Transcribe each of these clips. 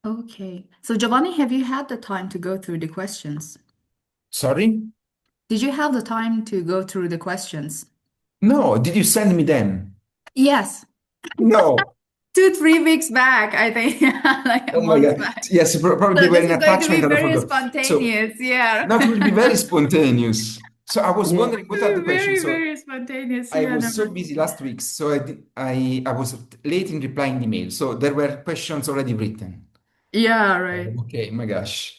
Okay. So, Giovanni, have you had the time to go through the questions? Sorry? Did you have the time to go through the questions? No, did you send me them? Yes. No. 2, 3 weeks back, I think, like a Oh my month God. back. Yes, probably they So were this in is going to attachment be and I very forgot. So spontaneous. Yeah. that will be very spontaneous. So I was It's wondering going what are to the be questions. very, So very spontaneous. I Yeah, was no. so busy last week, so I was late in replying the email. So there were questions already written. Yeah, right. Oh, okay, my gosh.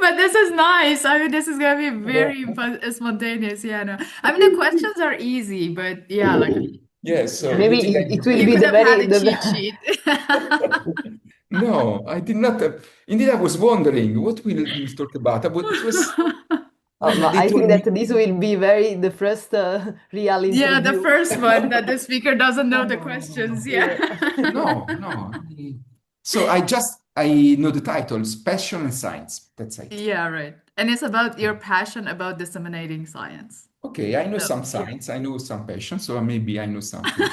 But this is nice. I mean, this is gonna be Yeah. very spontaneous. Yeah, no. I mean, the questions are easy, but yeah, like, Yes, so yeah. you Maybe think I it will You be could the have had very a the cheat sheet. no, I did not. Indeed, I was wondering what we'll talk about. But it was when no, they I told think that me, this will be very the first real Yeah, the interview. first one that the speaker doesn't know no, the no, no, no, questions. no, Yeah. Yeah. no, no. So I know the titles, Passion and Science. That's it. Yeah, right. And it's about your passion about disseminating science. Okay, I know So, some yeah. science, I know some passion, so maybe I know something.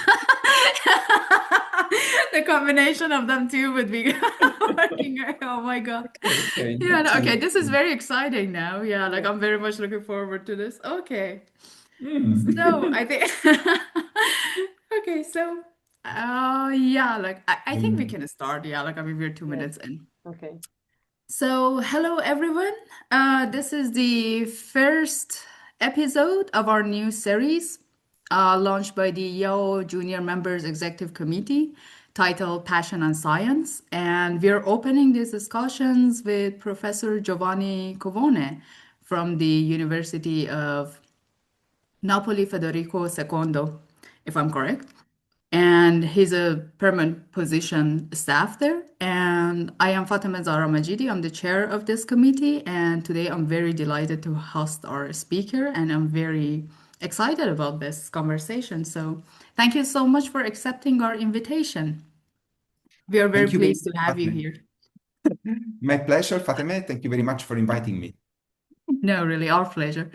The combination of them two would be working. Oh my God. Okay, okay, Yeah, good no, okay, to. this is very exciting now. Yeah, like Yeah. I'm very much looking forward to this. Okay. So Mm. I think okay, so yeah, like I think we Mm. can start. Yeah, like I mean we're two Yeah. minutes in. Okay. So hello everyone. This is the first episode of our new series, launched by the IAU Junior Members Executive Committee, titled Passion and Science. And we're opening these discussions with Professor Giovanni Covone from the University of Napoli Federico II, if I'm correct. And he's a permanent position staff there. And I am Fatemeh Zahra Majidi. I'm the chair of this committee. And today I'm very delighted to host our speaker. And I'm very excited about this conversation. So thank you so much for accepting our invitation. We are very Thank you very pleased to much, have you Fatemeh. here. My pleasure, Fatemeh. Thank you very much for inviting me. No, really, our pleasure.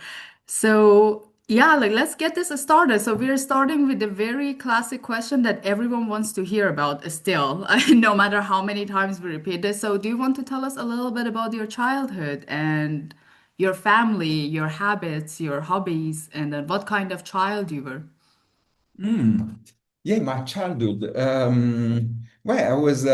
So, yeah, like let's get this started. So, we're starting with the very classic question that everyone wants to hear about still, no matter how many times we repeat this. So, do you want to tell us a little bit about your childhood and your family, your habits, your hobbies, and then what kind of child you were? Mm. Yeah, my childhood. Well, I was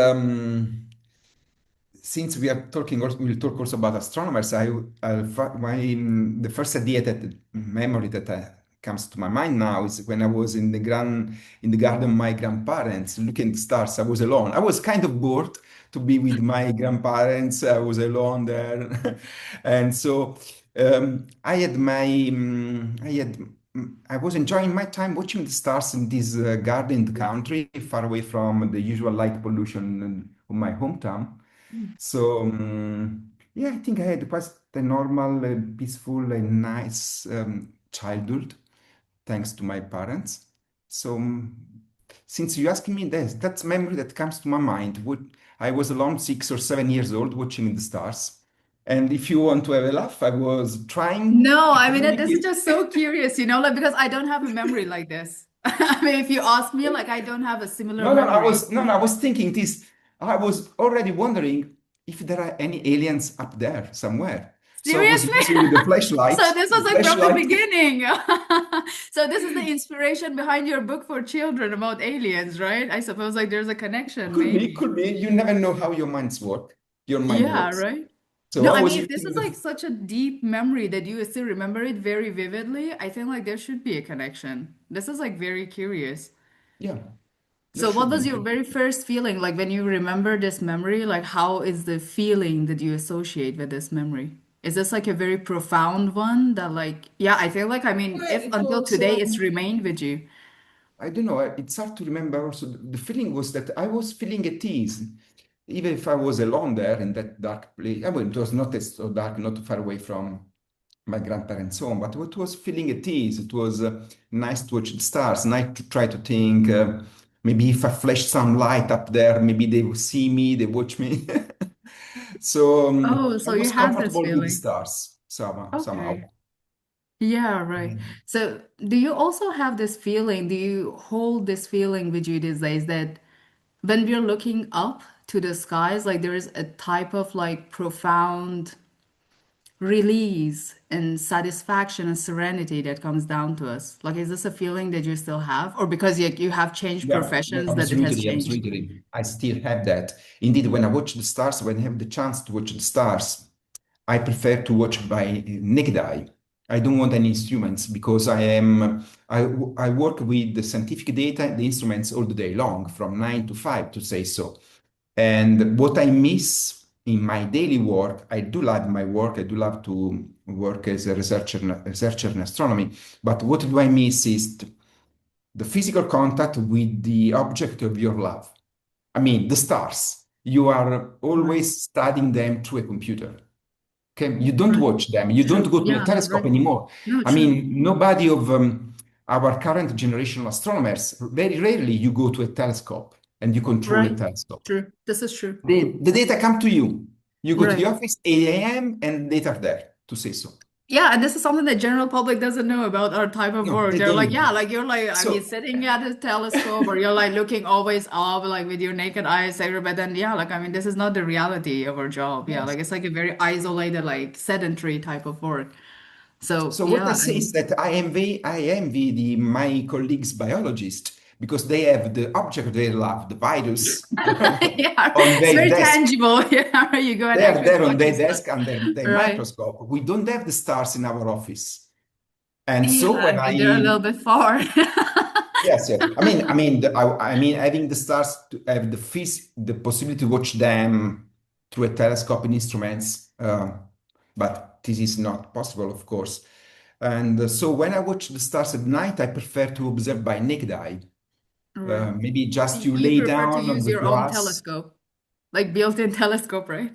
since we are talking, also, we'll talk also about astronomers. The first idea that memory that comes to my mind now is when I was in the garden of my grandparents looking at the stars. I was alone. I was kind of bored to be with my grandparents. I was alone there, and so I was enjoying my time watching the stars in this gardened country, far away from the usual light pollution of my hometown. So, yeah, I think I had quite a normal, peaceful, and nice childhood, thanks to my parents. So, since you ask me this, that's memory that comes to my mind. I was alone 6 or 7 years old watching the stars. And if you want to have a laugh, I was trying No, to I mean, this is communicate. just so curious, like because I don't have a memory like this. I mean, if you ask me, like, I don't have a similar No, no, memory. I was thinking this. I was already wondering if there are any aliens up there somewhere. So I was Seriously? using So this the was like from the flashlight. beginning. So this is the inspiration behind your book for children about aliens, right? I suppose like there's a connection, maybe. Could be. You never know how your minds work. Your mind Yeah, works. right? So No, I I was mean, if this using is like such a deep memory that you still remember it very vividly, I think like there should be a connection. This is like very curious. yeah, there So what should was be. your very first feeling like when you remember this memory? Like how is the feeling that you associate with this memory? Is this like a very profound one that like yeah, I feel like I mean Well, if it until was. today it's remained with you. I don't know. It's hard to remember. Also, the feeling was that I was feeling at ease, even if I was alone there in that dark place. I mean, it was not as so dark, not too far away from my grandparents' home, but it was feeling at ease. It was nice to watch the stars, nice to try to think. Maybe if I flash some light up there, maybe they will see me, they watch me. So Oh, I so you was had this comfortable with the feeling. stars somehow. Okay. Yeah, right. Mhm. So do you also have this feeling, do you hold this feeling with you these days that when we're looking up to the skies, like there is a type of like profound release and satisfaction and serenity that comes down to us. Like, is this a feeling that you still have, or because you have changed Yeah, yeah, professions that it has absolutely, changed? absolutely. I still have that. Indeed, when I watch the stars, when I have the chance to watch the stars, I prefer to watch by naked eye. I don't want any instruments because I work with the scientific data, the instruments all the day long, from 9 to 5 to say so. And what I miss in my daily work, I do love my work. I do love to work as a researcher in astronomy. But what do I miss is the physical contact with the object of your love. I mean, the stars. You are Right. always studying them through a computer. Okay, you don't Right. watch them. You don't True. go to a Yeah, no, telescope right. anymore. No, I true. mean, nobody of our current generation of astronomers, very rarely you go to a telescope and you control a Right. telescope. True. This is true. The data come to you. You go to the Right. office 8 a.m. and data are there to say so. Yeah, and this is something that general public doesn't know about our type of No, work. they They're don't like, know. yeah, like you're like, I mean, So, sitting at a telescope or you're like looking always up, like with your naked eyes, etc. But then, yeah, like, I mean, this is not the reality of our job. Yeah, yes. like it's like a very isolated, like sedentary type of work. So, So what I yeah, I say is mean, that I envy my colleagues biologists because they have the object they love, the virus, yeah, on it's their very desk. tangible. Yeah, you go and They are actually there on touch their the stuff. desk under their Right. microscope. We don't have the stars in our office. And Yeah, so I when mean, they're a little bit far. yes, yes. I mean, having the stars to have the possibility to watch them through a telescope and instruments, but this is not possible, of course. And so when I watch the stars at night, I prefer to observe by naked eye. Right. Maybe just you You lay prefer to down on use the your own grass. telescope, like built-in telescope, right?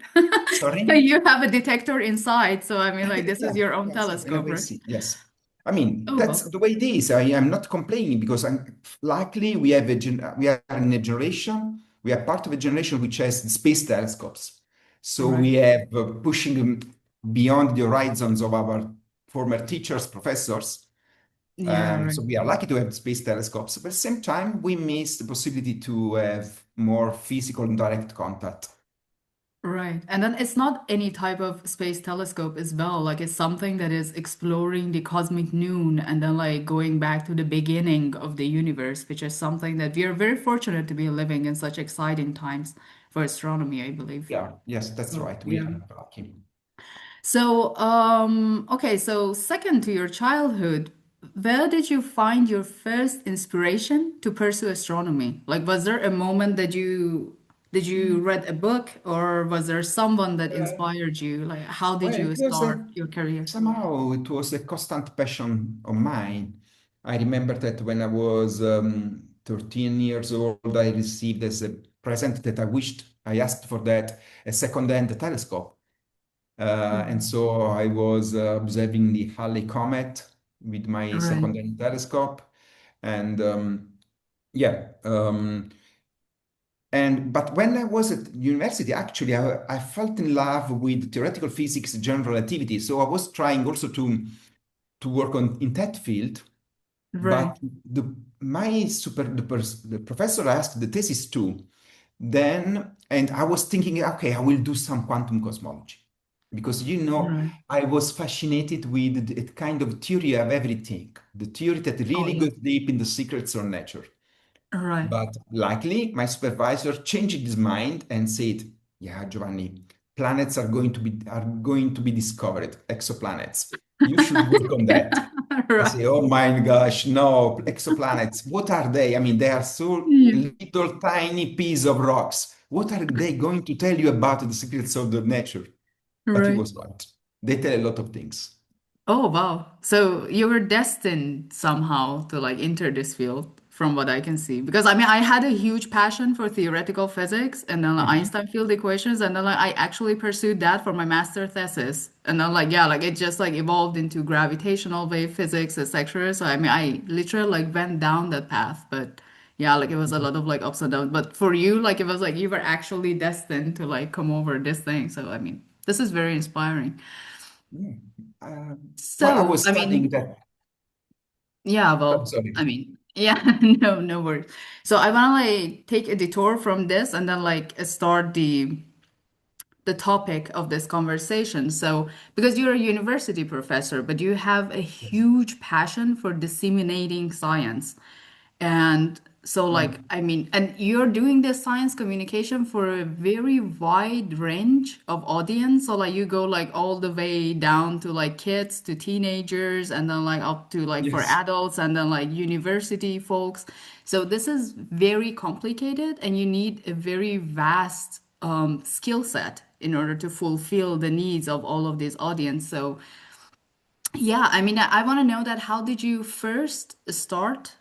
Sorry? You have a detector inside, so I mean, like this is Yeah, your own yes, yes, in a telescope, way, right? see, yes. I mean, Oh, that's well, the way it is. I am not complaining because luckily we are in a generation, we are part of a generation which has space telescopes. So right. we have pushing beyond the horizons of our former teachers, professors. Yeah, right. So we are lucky to have space telescopes, but at the same time, we miss the possibility to have more physical and direct contact. Right. And then it's not any type of space telescope as well. Like it's something that is exploring the cosmic noon and then like going back to the beginning of the universe, which is something that we are very fortunate to be living in such exciting times for astronomy, I believe. Yeah, yes, that's So, right. We yeah. are lucky. So, okay, so second to your childhood, where did you find your first inspiration to pursue astronomy? Like, was there a moment that you read a book or was there someone that inspired you? Like, how did Well, you start your career? somehow it was a constant passion of mine. I remember that when I was 13 years old, I received as a present that I asked for that, a second-hand telescope. And Mhm. so I was observing the Halley Comet with my Right, second-hand telescope. And yeah, but when I was at university, actually, I felt in love with theoretical physics, general relativity. So I was trying also to work on in that field. right, But the professor asked the thesis too. Then, and I was thinking, okay, I will do some quantum cosmology because right. I was fascinated with the kind of theory of everything, the theory that Oh, really yeah. goes deep in the secrets of nature. Right, But luckily, my supervisor changed his mind and said, "Yeah, Giovanni, planets are going to be discovered, exoplanets. You should work on that." I right. say, "Oh my gosh, no, exoplanets. What are they? I mean, they are so Yeah. little tiny piece of rocks. What are they going to tell you about the secrets of the nature?" But he Right. was right. They tell a lot of things. Oh, wow. So you were destined somehow to like enter this field from what I can see. Because I mean, I had a huge passion for theoretical physics and then like, Mhm. Einstein field equations. And then like, I actually pursued that for my master thesis. And then like, yeah, like it just like evolved into gravitational wave physics, etc. So I mean, I literally like went down that path. But yeah, like it was a lot of like ups and downs. But for you, like it was like you were actually destined to like come over this thing. So I mean, this is very inspiring. Yeah. Well, I So, was I studying mean, that. yeah, I'm well, sorry. I mean, Yeah, no worries. So I wanna like take a detour from this and then like start the topic of this conversation. So, because you're a university professor, but you have a Yes. huge passion for disseminating science. And so, Right. like, I mean, and you're doing this science communication for a very wide range of audience. So, like, you go like all the way down to like kids to teenagers, and then like up to like for Yes. adults, and then like university folks. So, this is very complicated, and you need a very vast skill set in order to fulfill the needs of all of these audience. So, yeah, I mean, I want to know that how did you first start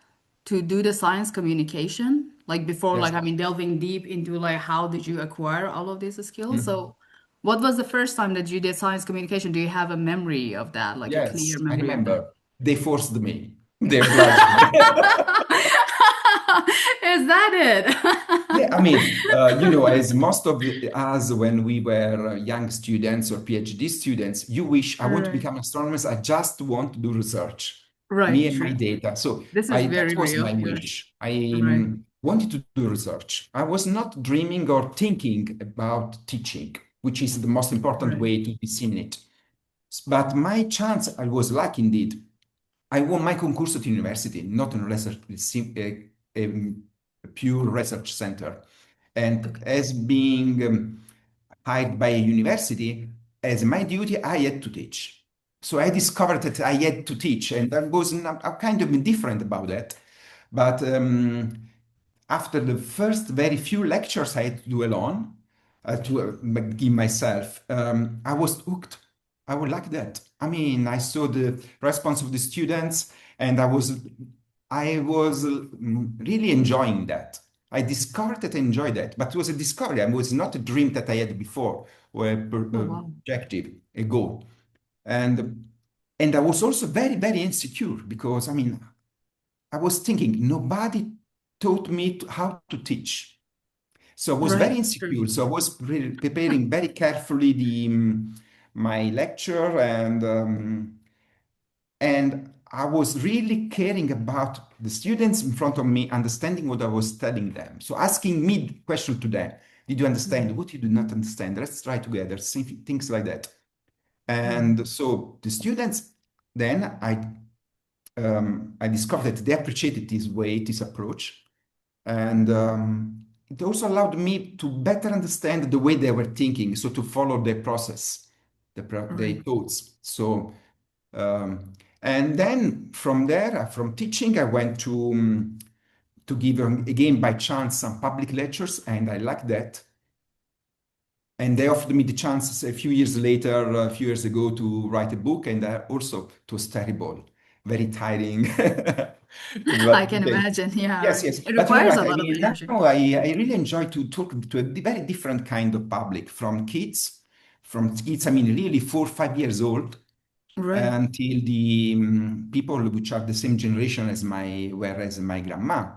to do the science communication? Like before, Yes. like, I mean, delving deep into like how did you acquire all of these skills? Mhm. So, what was the first time that you did science communication? Do you have a memory of that, like a clear Yes, I memory of that? remember. They forced me. They obliged me. Is that Yeah, I it? mean, as most of us, when we were young students or PhD students, you wish, I want to Right. become astronomers. I just want to do research, me Right, and my true. data. So This is that very was real. my Yeah. wish. I Right. wanted to do research. I was not dreaming or thinking about teaching, which is the most important Right. way to disseminate. But my chance, I was lucky indeed. I won my concourse at university, not in research, a pure research center. And Okay. as being hired by a university, as my duty, I had to teach. So I discovered that I had to teach, and I was kind of indifferent about that. But after the first very few lectures I had to do alone, to give myself, I was hooked. I would like that. I mean, I saw the response of the students, and I was really enjoying that. I discovered that I enjoyed that, but it was a discovery. It was not a dream that I had before or Oh, a wow. objective, a goal. And I was also very, very insecure because I mean, I was thinking nobody taught me how to teach. So I was very Right. True. insecure. So I was preparing very carefully my lecture and I was really caring about the students in front of me, understanding what I was telling them. So asking me the question to them, did you understand? Right. What you do not understand? Let's try together, things like that. Right. And so the students, then I discovered that they appreciated this way, this approach. And it also allowed me to better understand the way they were thinking, so to follow their process, their Right. thoughts. So, um, and then from there, from teaching, I went to give again by chance some public lectures, and I liked that. And they offered me the chance a few years later, a few years ago, to write a book, and also it was terrible, very tiring. I But can okay. imagine. Yeah, Yes, right. yes. It But you're requires right. a I lot of mean, now energy. I really enjoy to talk to a very different kind of public, from kids, I mean, really 4 or 5 years old, Right. until the people which are the same generation whereas my grandma.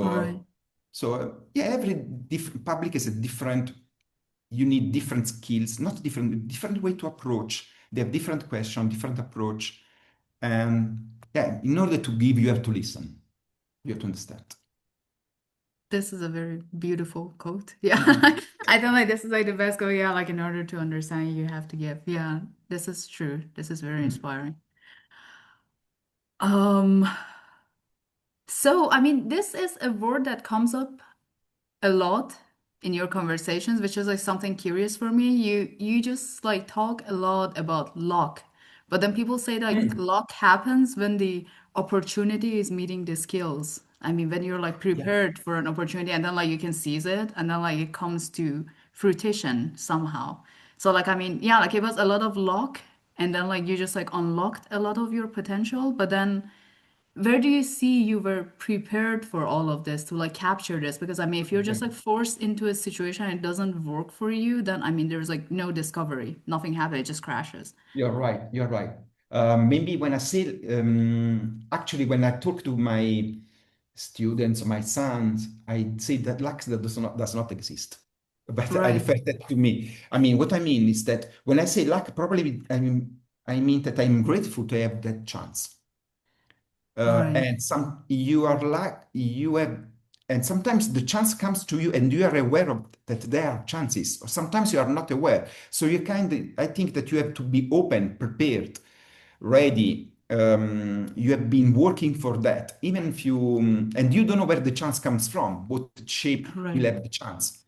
Right. So yeah, every public is a different, you need different skills, not different way to approach. They have different question, different approach. And yeah, in order to give, you have to listen. You have to understand. This is a very beautiful quote. Yeah. Mhm. I feel like this is like the best quote. Yeah, like in order to understand, you have to give. Yeah, this is true. This is very Mhm. inspiring. Um, so I mean, this is a word that comes up a lot in your conversations, which is like something curious for me. You just like talk a lot about luck, but then people say like Mm. luck happens when the opportunity is meeting the skills. I mean, when you're like Yeah, prepared for an opportunity and then like you can seize it and then like it comes to fruition somehow. So like I mean, yeah, like it was a lot of luck and then like you just like unlocked a lot of your potential, but then where do you see you were prepared for all of this to like capture this? Because I mean, if you're just okay. like forced into a situation and it doesn't work for you, then I mean, there's like no discovery. Nothing happened. It just crashes. You're right. You're right. Maybe when I say, actually, when I talk to my students, my sons, I say that luck that does not exist. But I Right. refer that to me. I mean, what I mean is that when I say luck, probably I mean that I'm grateful to have that chance. Right. And some you are like you have, and sometimes the chance comes to you and you are aware of that there are chances, or sometimes you are not aware. So you kind of, I think that you have to be open, prepared, ready. You have been working for that, even if you and you don't know where the chance comes from, what shape will Right. have the chance.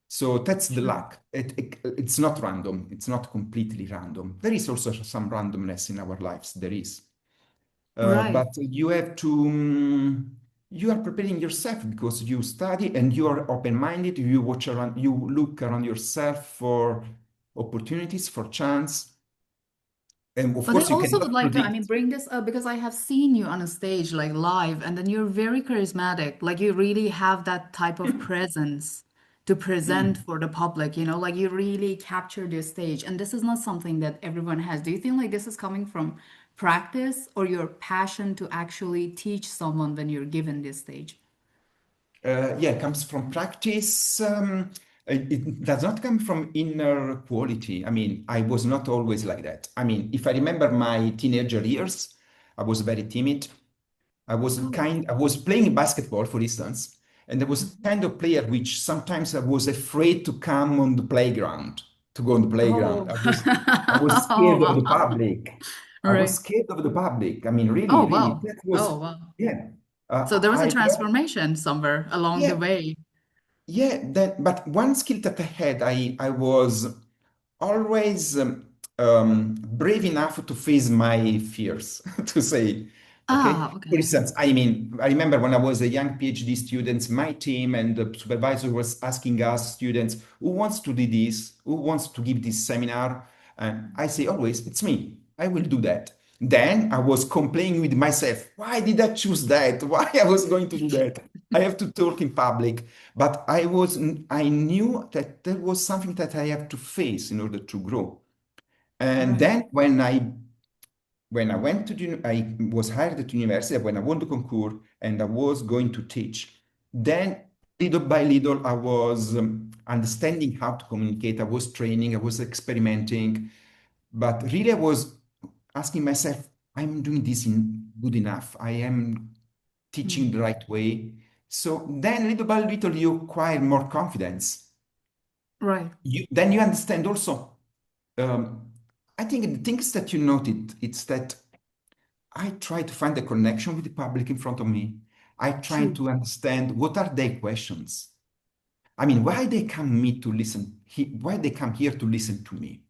So that's the True. luck. It's not random. It's not completely random. There is also some randomness in our lives. There is. Right. But you have to, you are preparing yourself because you study and you are open-minded. You watch around, you look around yourself for opportunities, for chance. And of But I course, you also would cannot like to, I mean, predict. bring this up because I have seen you on a stage like live, and then you're very charismatic. Like you really have that type of presence to present Mm. for the public, like you really capture the stage. And this is not something that everyone has. Do you think like this is coming from practice or your passion to actually teach someone when you're given this stage? Yeah, it comes from practice. It does not come from inner quality. I mean, I was not always like that. I mean, if I remember my teenager years, I was very timid. Oh. I was playing basketball, for instance, and I was Mhm. kind of player which sometimes I was afraid to come on the playground, to go on the Oh. playground. I was Oh, scared of the wow. public. I was Right. scared of the public. I mean, really, Oh, really, wow. that Oh, was, wow. yeah. So there was a I learned, transformation somewhere along the yeah, way. yeah. That, but one skill that I had, I was always brave enough to face my fears, to say, okay? Ah, For okay. instance, I mean, I remember when I was a young PhD student, my team and the supervisor was asking us students, who wants to do this? Who wants to give this seminar? And I say always, it's me. I will do that. Then I was complaining with myself, why did I choose that? Why I was going to do that? I have to talk in public. But I knew that there was something that I have to face in order to grow. And Right. then when I went to I was hired at university, when I won the concours and I was going to teach, then little by little I was understanding how to communicate. I was training, I was experimenting, but really I was asking myself, I'm doing this good enough. I am teaching the Mm. right way. So then little by little you acquire more confidence. Right. Then you understand also, um, I think the things that you noted, it's that I try to find a connection with the public in front of me. I try True. to understand what are their questions. I mean, why they come me to listen, why they come here to listen to me.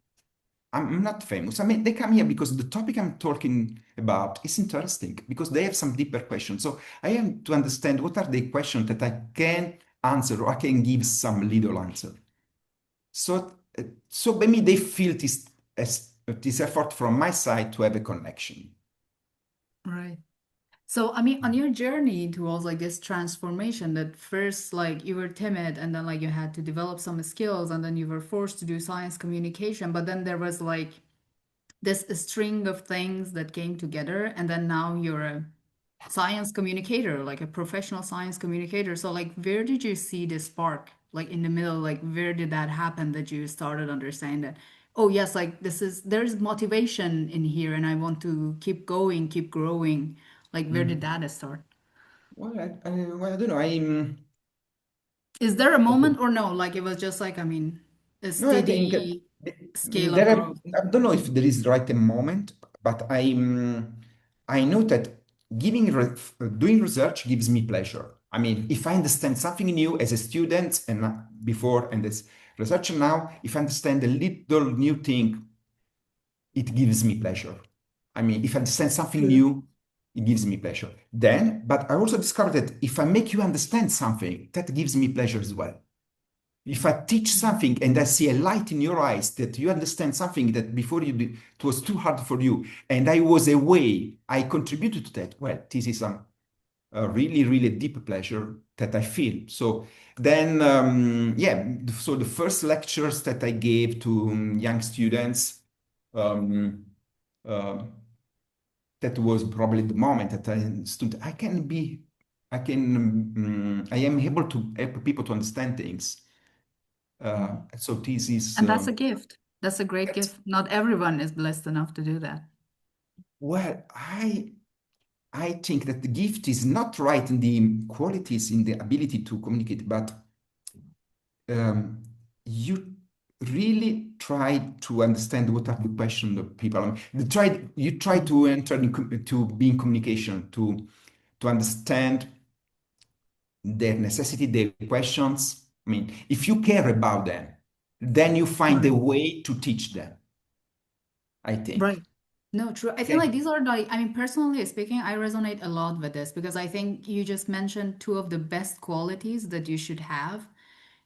I'm not famous. I mean, they come here because the topic I'm talking about is interesting, because they have some deeper questions. So I am to understand what are the questions that I can answer or I can give some little answer. So maybe they feel this effort from my side to have a connection. Right. So, I mean, on your journey towards like this transformation, that first, like you were timid and then like you had to develop some skills and then you were forced to do science communication, but then there was like this string of things that came together, and then now you're a science communicator, like a professional science communicator. So, like, where did you see this spark? Like in the middle, like where did that happen that you started understanding that, oh yes, like there's motivation in here and I want to keep going, keep growing. Like where did Mhm. that start? Well, I don't know. Is there a moment or no? Like it was just like, I mean, a No, I think steady scale of there are, growth. I don't know if there is the right moment, but I know that doing research gives me pleasure. I mean, if I understand something new as a student and before and as researcher now, if I understand a little new thing, it gives me pleasure. I mean, if I understand something True. new, it gives me pleasure. Then, but I also discovered that if I make you understand something, that gives me pleasure as well. If I teach something and I see a light in your eyes that you understand something that before you did, it was too hard for you, and I was away, I contributed to that. Well, this is a really, really deep pleasure that I feel. So then, yeah, so the first lectures that I gave to young students, um, uh, that was probably the moment that I stood, I am able to help people to understand things. Mm. So this is And that's a gift. That's a great that's gift. Not everyone is blessed enough to do that. well, I think that the gift is not right in the qualities, in the ability to communicate, but you really try to understand what are the questions of people. You try to enter to be in communication, to understand their necessity, their questions. I mean, if you care about them, then you find a Right. way to teach them, I think. Right. No, true. I think like Okay. these are like, I mean, personally speaking, I resonate a lot with this because I think you just mentioned two of the best qualities that you should have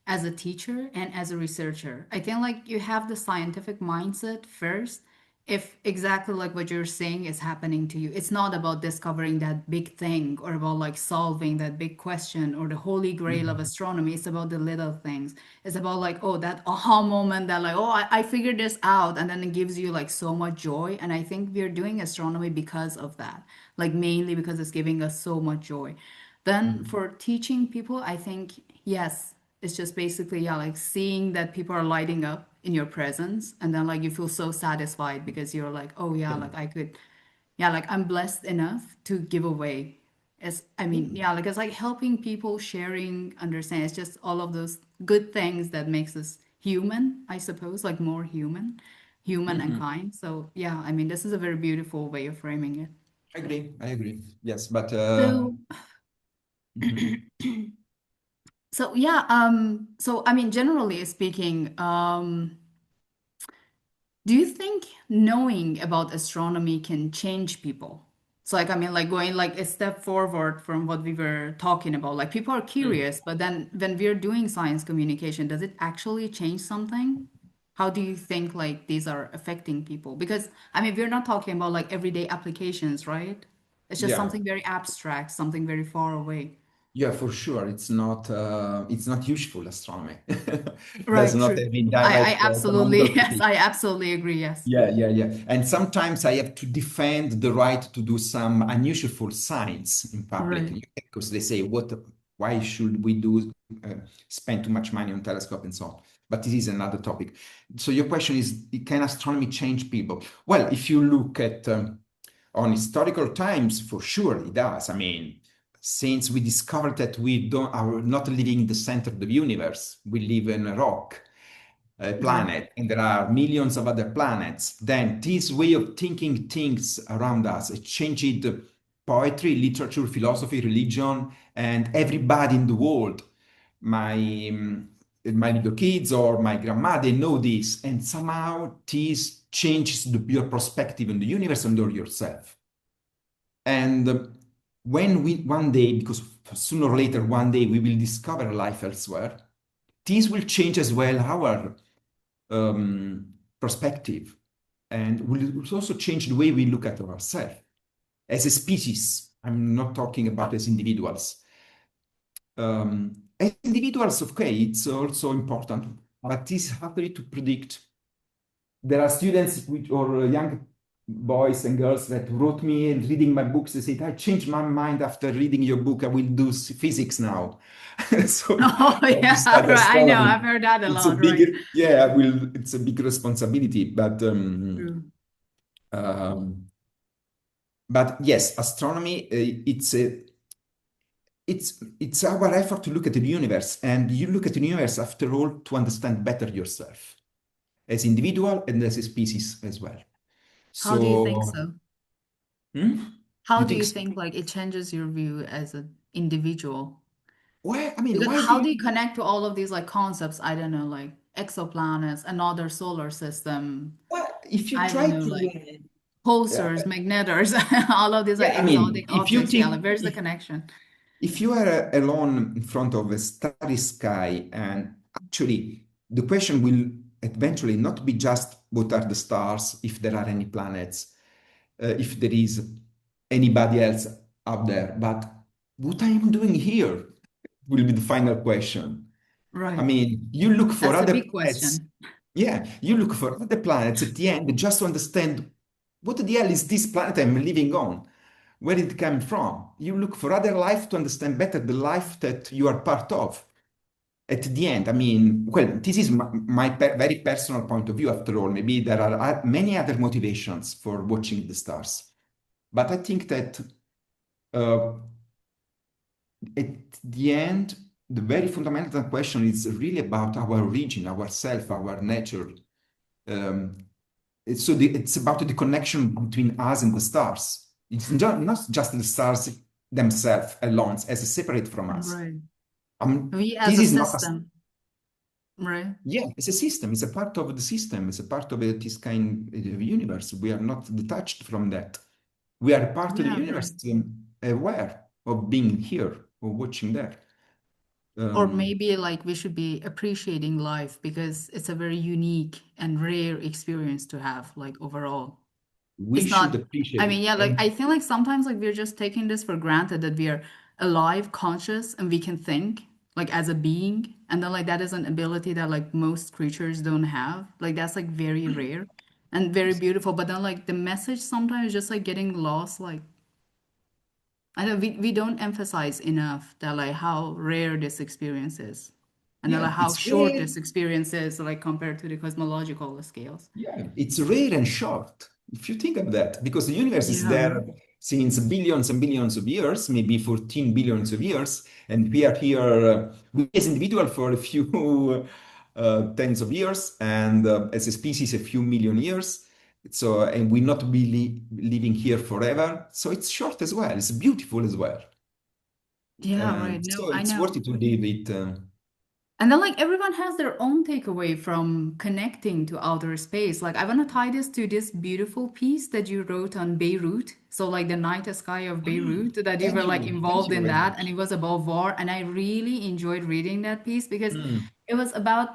as a teacher and as a researcher. I think like you have the scientific mindset first. If exactly like what you're saying is happening to you, it's not about discovering that big thing or about like solving that big question or the holy grail of Mhm. astronomy. It's about the little things. It's about like, oh, that aha moment that like, oh, I figured this out. And then it gives you like so much joy. And I think we're doing astronomy because of that, like mainly because it's giving us so much joy. Then Mhm. for teaching people, I think, yes, it's just basically, yeah, like seeing that people are lighting up in your presence. And then like you feel so satisfied because you're like, oh yeah, Yeah. like I could, yeah, like I'm blessed enough to give away. As I Yeah. mean, yeah, like it's like helping people, sharing, understand. It's just all of those good things that makes us human, I suppose, like more human and Mhm. kind. So yeah, I mean, this is a very beautiful way of framing it. I agree. I agree. Yes, but So mhm. so yeah, so I mean, generally speaking, do you think knowing about astronomy can change people? So like I mean like going like a step forward from what we were talking about. Like people are Mm. curious, but then when we're doing science communication, does it actually change something? How do you think like these are affecting people? Because I mean we're not talking about like everyday applications, right? It's just Yeah. something very abstract, something very far away. Yeah, for sure. It's not useful astronomy. Does Right, not true. have any I direct economical absolutely yes, application. I absolutely agree, yes. Yeah, yeah, yeah. And sometimes I have to defend the right to do some unusual science in public Right. because they say, why should we uh, spend too much money on telescope and so on? But this is another topic. So your question is, can astronomy change people? Well, if you look at on historical times, for sure it does. I mean, since we discovered that we don't are not living in the center of the universe, we live in a rock Right. planet, and there are millions of other planets, then this way of thinking things around us, it changed poetry, literature, philosophy, religion, and everybody in the world. My my little kids or my grandma, they know this, and somehow this changes your perspective on the universe and on yourself. And when we one day, because sooner or later, one day we will discover life elsewhere, this will change as well our perspective and will also change the way we look at ourselves as a species. I'm not talking about as individuals. As individuals, okay, it's also important, but it's harder to predict. There are students or young boys and girls that wrote me and reading my books. They said, I changed my mind after reading your book. I will do physics now. So Oh don't yeah, start right. I know. astronomy. I've heard that a It's a lot, right? big, yeah, I will, it's a big responsibility. True. Um, but yes, astronomy, it's our effort to look at the universe, and you look at the universe after all to understand better yourself as individual and as a species as well. How do you think So, so? hmm? How You do think you so? think like it changes your view as an individual? Why? I mean, Because why do how do you? you connect to all of these like concepts? I don't know, like exoplanets, another solar system. Well, if you I don't try know, like to, yeah, pulsars, magnetars, all of these like yeah. I mean, exotic objects. Yeah, like where's the connection? if you are alone in front of a starry sky, and actually the question will eventually not be just what are the stars, if there are any planets, if there is anybody else out there, but what I am doing here will be the final question. I Right. mean, you look for That's the other big planets. question. Yeah, you look for other planets at the end just to understand what the hell is this planet I'm living on? Where it came from? You look for other life to understand better the life that you are part of. At the end, I mean, well, this is my very personal point of view after all. Maybe there are many other motivations for watching the stars. But I think that uh, at the end, the very fundamental question is really about our origin, our self, our nature. Um, it's about the connection between us and the stars. It's not just the stars themselves alone, as separate from us. Right. We as This a is not a, system, right? yeah, it's a system. It's a part of the system. It's a part of this kind of universe. We are not detached from that. We are part of the Yeah, right. universe, aware of being here or watching there. Or Um, maybe like we should be appreciating life because it's a very unique and rare experience to have, like overall. we It's should not, I appreciate mean, it. yeah, like And I feel like sometimes like we're just taking this for granted that we are alive, conscious, and we can think like as a being. And then like that is an ability that like most creatures don't have. Like that's like very rare and very beautiful. But then like the message sometimes is just like getting lost. Like I don't we don't emphasize enough that like how rare this experience is. And then yeah, like how it's short rare. this experience is like compared to the cosmological scales. Yeah, it's rare and short. If you think of that, because the universe is Yeah. there since billions and billions of years, maybe 14 billions of years, and we are here, we as individual for a few tens of years, and as a species, a few million years. So, and we're not really living here forever. So it's short as well. It's beautiful as well. Yeah, right. So No, I it's worth know. it to live it. And then like everyone has their own takeaway from connecting to outer space. Like I want to tie this to this beautiful piece that you wrote on Beirut. So like the night sky of Beirut that you were like Thank involved you in very that and much. it was about war and I really enjoyed reading that piece because Mm, it was about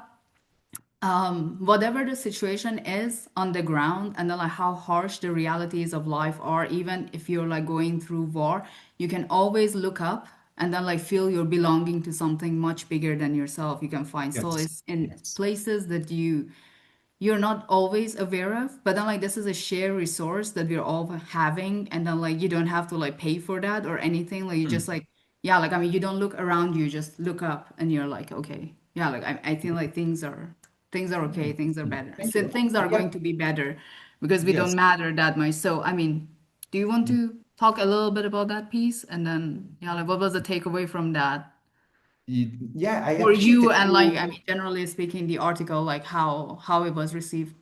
whatever the situation is on the ground and then like how harsh the realities of life are even if you're like going through war you can always look up and then like feel you're belonging to something much bigger than yourself you can find yes, solace in yes. places that you're not always aware of but then like this is a shared resource that we're all having and then like you don't have to like pay for that or anything like you just Mm. like yeah like I mean you don't look around you just look up and you're like okay yeah like I think like things are okay things are better Thank so you. things I are going got, to be better because we don't yes. matter that much so I mean do you want to talk a little bit about that piece and then yeah like what was the takeaway from that Yeah, I for appreciate you that and like you. I mean generally speaking the article like how it was received.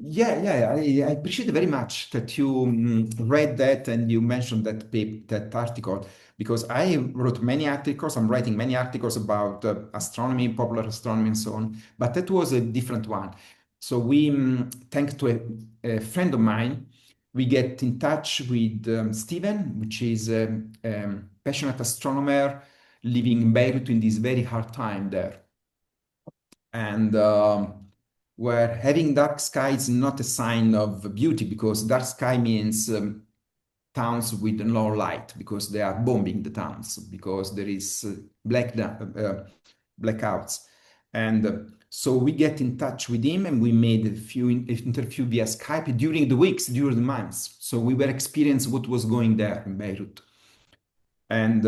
I appreciate very much that you read that and you mentioned that article because I wrote many articles. I'm writing many articles about astronomy, popular astronomy, and so on. But that was a different one. So we, thanks to a friend of mine, we get in touch with Steven, which is a passionate astronomer living in Beirut in this very hard time there. And where having dark sky is not a sign of beauty because dark sky means towns with no light because they are bombing the towns because there is blackouts and so we get in touch with him and we made a few interview via Skype during the weeks during the months so we were experiencing what was going there in Beirut and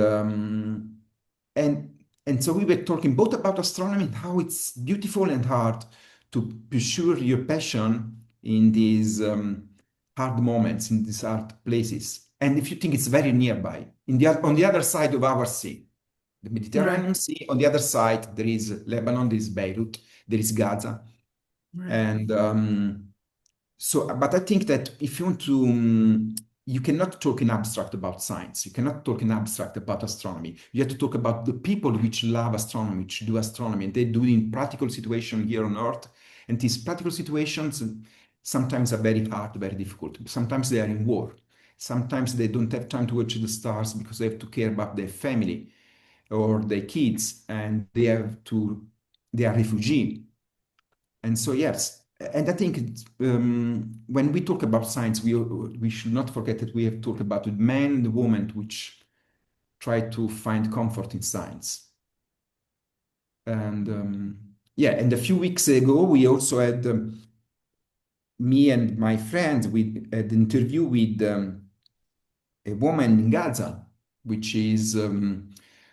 and and so we were talking both about astronomy and how it's beautiful and hard to pursue your passion in these hard moments in these hard places and if you think it's very nearby on the other side of our sea the Right, Mediterranean Sea on the other side there is Lebanon there is Beirut there is Gaza right, and so, but I think that if you want to, you cannot talk in abstract about science. You cannot talk in abstract about astronomy. You have to talk about the people which love astronomy, which do astronomy, and they do it in practical situations here on Earth. And these practical situations sometimes are very hard, very difficult. Sometimes they are in war. Sometimes they don't have time to watch the stars because they have to care about their family or their kids, and they are refugee and so, yes, and I think when we talk about science, we should not forget that we have to talk about the man and the woman which try to find comfort in science. And yeah, and a few weeks ago, we also had me and my friends, we had an interview with a woman in Gaza, which is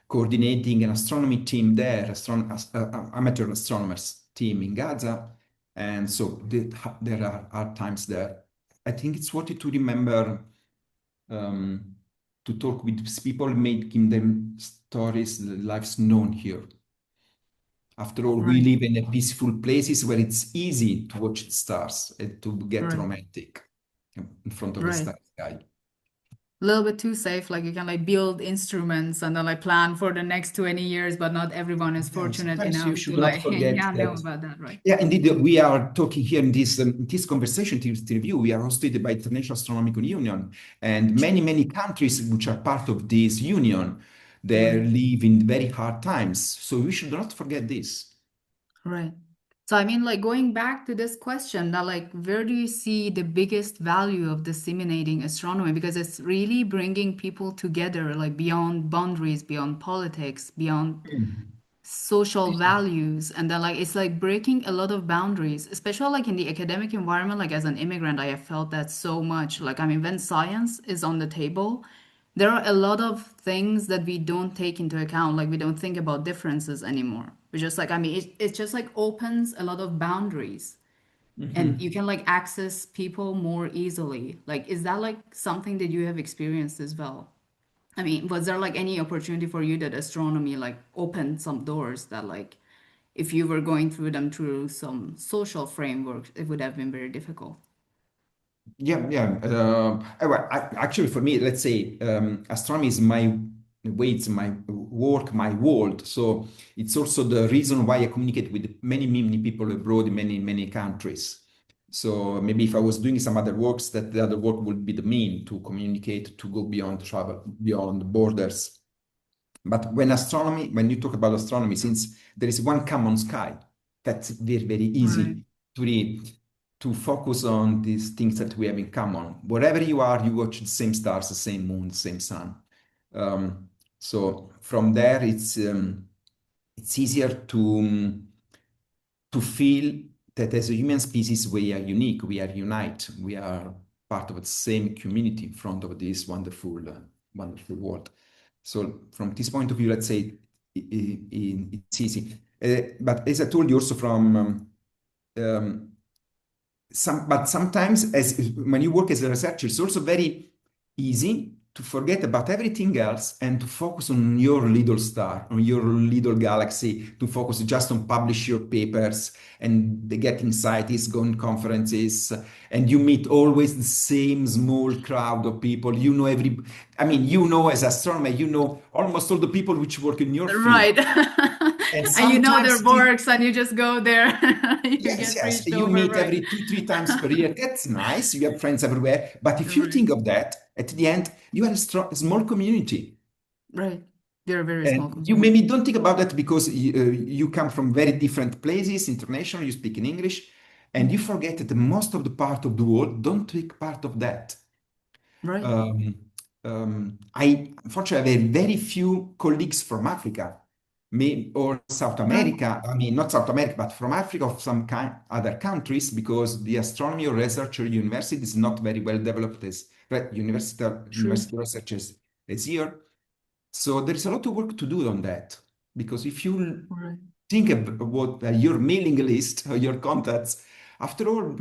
coordinating an astronomy team there, amateur astronomers team in Gaza. And so there are times there. I think it's worth it to remember um, to talk with these people, making them stories, lives known here. After all, we Right, live in a peaceful places where it's easy to watch the stars and to get right, romantic in front of the right. starry sky. A little bit too safe. Like you can like build instruments and then like plan for the next 20 years, but not everyone is Yeah, fortunate sometimes you enough to should not like, forget yeah, know that. about that, right? Yeah, indeed, we are talking here in this conversation, this review. We are hosted by International Astronomical Union, and True. many countries which are part of this union, they Right. live in very hard times. So we should not forget this. Right. So I mean, like going back to this question, that like, where do you see the biggest value of disseminating astronomy? Because it's really bringing people together, like beyond boundaries, beyond politics, beyond Mm. social values, and then like it's like breaking a lot of boundaries, especially like in the academic environment. Like as an immigrant, I have felt that so much. Like I mean, when science is on the table, there are a lot of things that we don't take into account. Like we don't think about differences anymore. We just like, I mean, it just like opens a lot of boundaries, and you Mhm. can like access people more easily. Like is that like something that you have experienced as well? I mean, was there like any opportunity for you that astronomy like opened some doors that like if you were going through them through some social frameworks, it would have been very difficult? Yeah. Well, actually, for me, let's say astronomy is my way, it's my work, my world. So it's also the reason why I communicate with many people abroad in many countries. So maybe if I was doing some other works, that the other work would be the mean to communicate, to go beyond travel, beyond borders. But when you talk about astronomy, since there is one common sky, that's very Right. easy to read, to focus on these things that we have in common. Wherever you are, you watch the same stars, the same moon, the same sun. So from there, it's easier to feel that as a human species, we are unique, we are unite, we are part of the same community in front of this wonderful world. So from this point of view, let's say it's easy. But as I told you also from um, but sometimes as when you work as a researcher, it's also very easy to forget about everything else and to focus on your little star, on your little galaxy, to focus just on publish your papers and the getting scientists, go on conferences, and you meet always the same small crowd of people. You know I mean, you know as astronomer, you know almost all the people which work in your field. Right. And And you know their sometimes works and you just go there. You get yes, reached you over, meet right? every 2 3 times per year. That's nice. You have friends everywhere. But if you Right. think of that, at the end, you are a small community. Right. They're a very small And you community. maybe don't think about that because you come from very different places, international, you speak in English, and you forget that the most of the part of the world don't take part of that. Right. Um, I unfortunately have very few colleagues from Africa, or South Right. America. I mean, not South America, but from Africa or some other countries, because the astronomy or research or university is not very well developed as True. university researchers as here. So there is a lot of work to do on that. Because if you Right. think about your mailing list or your contacts, after all,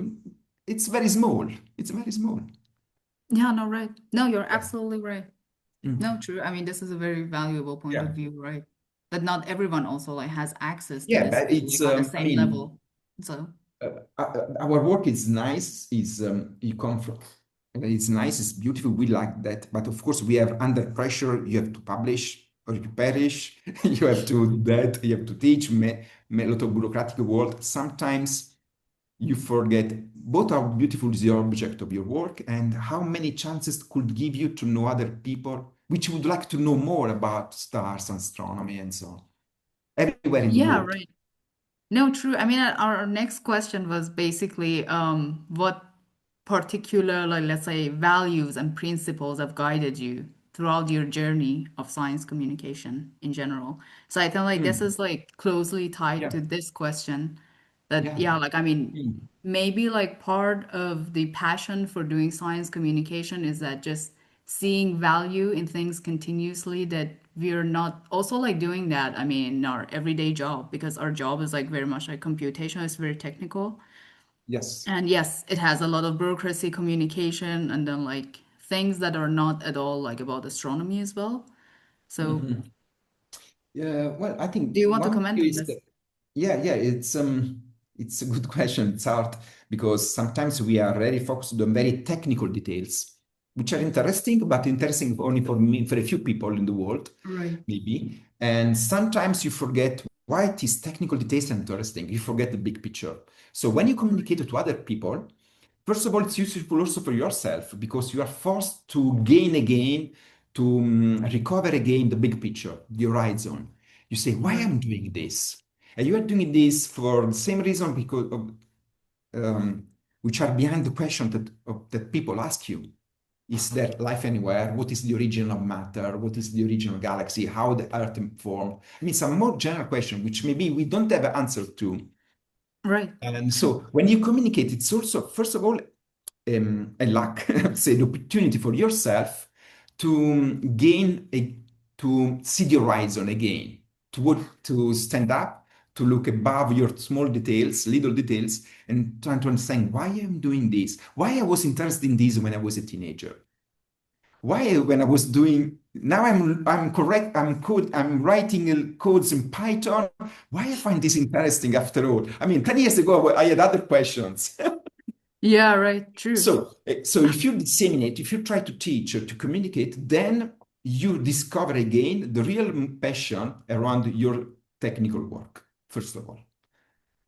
it's very small. It's very small. Yeah, no, right. No, you're Yeah. absolutely right. No, Mm. true. I mean, this is a very valuable point of Yeah. view, right? That not everyone also like has access to Yeah, this but field it's like on the I same mean level. So, our work is nice. Is you come from it's nice. It's beautiful. We like that. But of course, we have under pressure. You have to publish or you perish. You have to do that. You have to teach. A lot of bureaucratic work. Sometimes you forget both how beautiful is the object of your work and how many chances could give you to know other people which would like to know more about stars, astronomy, and so on everywhere in the yeah, world. right. No, true. I mean, our next question was basically what particular, like, let's say, values and principles have guided you throughout your journey of science communication in general. So I feel like this Mm. is like closely tied Yeah, to this question that, yeah. yeah, like, I mean, Mm. maybe like part of the passion for doing science communication is that just seeing value in things continuously that we're not also like doing that, I mean, in our everyday job, because our job is like very much like computation, it's very technical. Yes. And yes, it has a lot of bureaucracy, communication, and then like things that are not at all like about astronomy as well. So, Mhm. Yeah, well, I think do you want to one comment thing on is this? that, yeah, it's a good question. It's hard because sometimes we are very focused on very technical details, which are interesting, but interesting only for me, for a few people in the world, Right. maybe. And sometimes you forget why these technical details are interesting. You forget the big picture. So when you communicate to other people, first of all, it's useful also for yourself because you are forced to gain again, to recover again the big picture, the horizon. You say, why Right. am I doing this? And you are doing this for the same reason because of, which are behind the question that people ask you. Is there life anywhere? What is the origin of matter? What is the origin of galaxy? How the Earth formed? I mean, some more general question, which maybe we don't have an answer to. Right. And so when you communicate, it's also, first of all, a luck, say, the opportunity for yourself to to see the horizon again, to stand up, to look above your small details, little details, and trying to understand why I'm doing this, why I was interested in this when I was a teenager, why when I was doing now I'm correct I'm code I'm writing codes in Python. Why I find this interesting after all? I mean, 10 years ago I had other questions. Yeah, right. True. So if you disseminate, if you try to teach or to communicate, then you discover again the real passion around your technical work, first of all.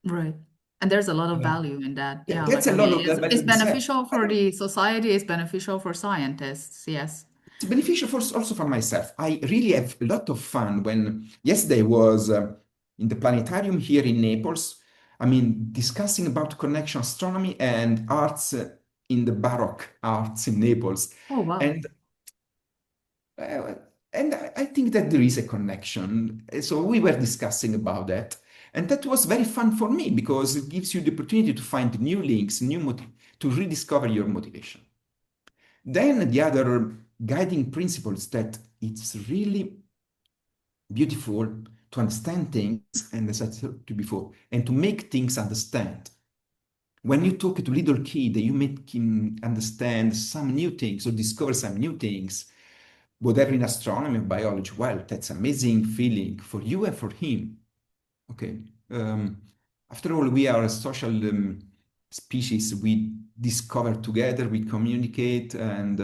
Right. And there's a lot of Yeah. value in that. Yeah, That's like a I lot mean, of the it's value in itself. beneficial for the society, it's beneficial for scientists. Yes. It's beneficial for, also for myself. I really have a lot of fun when yesterday was in the planetarium here in Naples. I mean, discussing about connection astronomy and arts in the Baroque arts in Naples. Oh, wow. And Uh, and I think that there is a connection. So we were discussing about that. And that was very fun for me because it gives you the opportunity to find new links, to rediscover your motivation. Then the other guiding principle is that it's really beautiful to understand things, and as I said to before, and to make things understand. When you talk to little kid, you make him understand some new things or discover some new things whatever in astronomy or biology. Well, that's amazing feeling for you and for him. Okay. After all, we are a social species. We discover together, we communicate, um,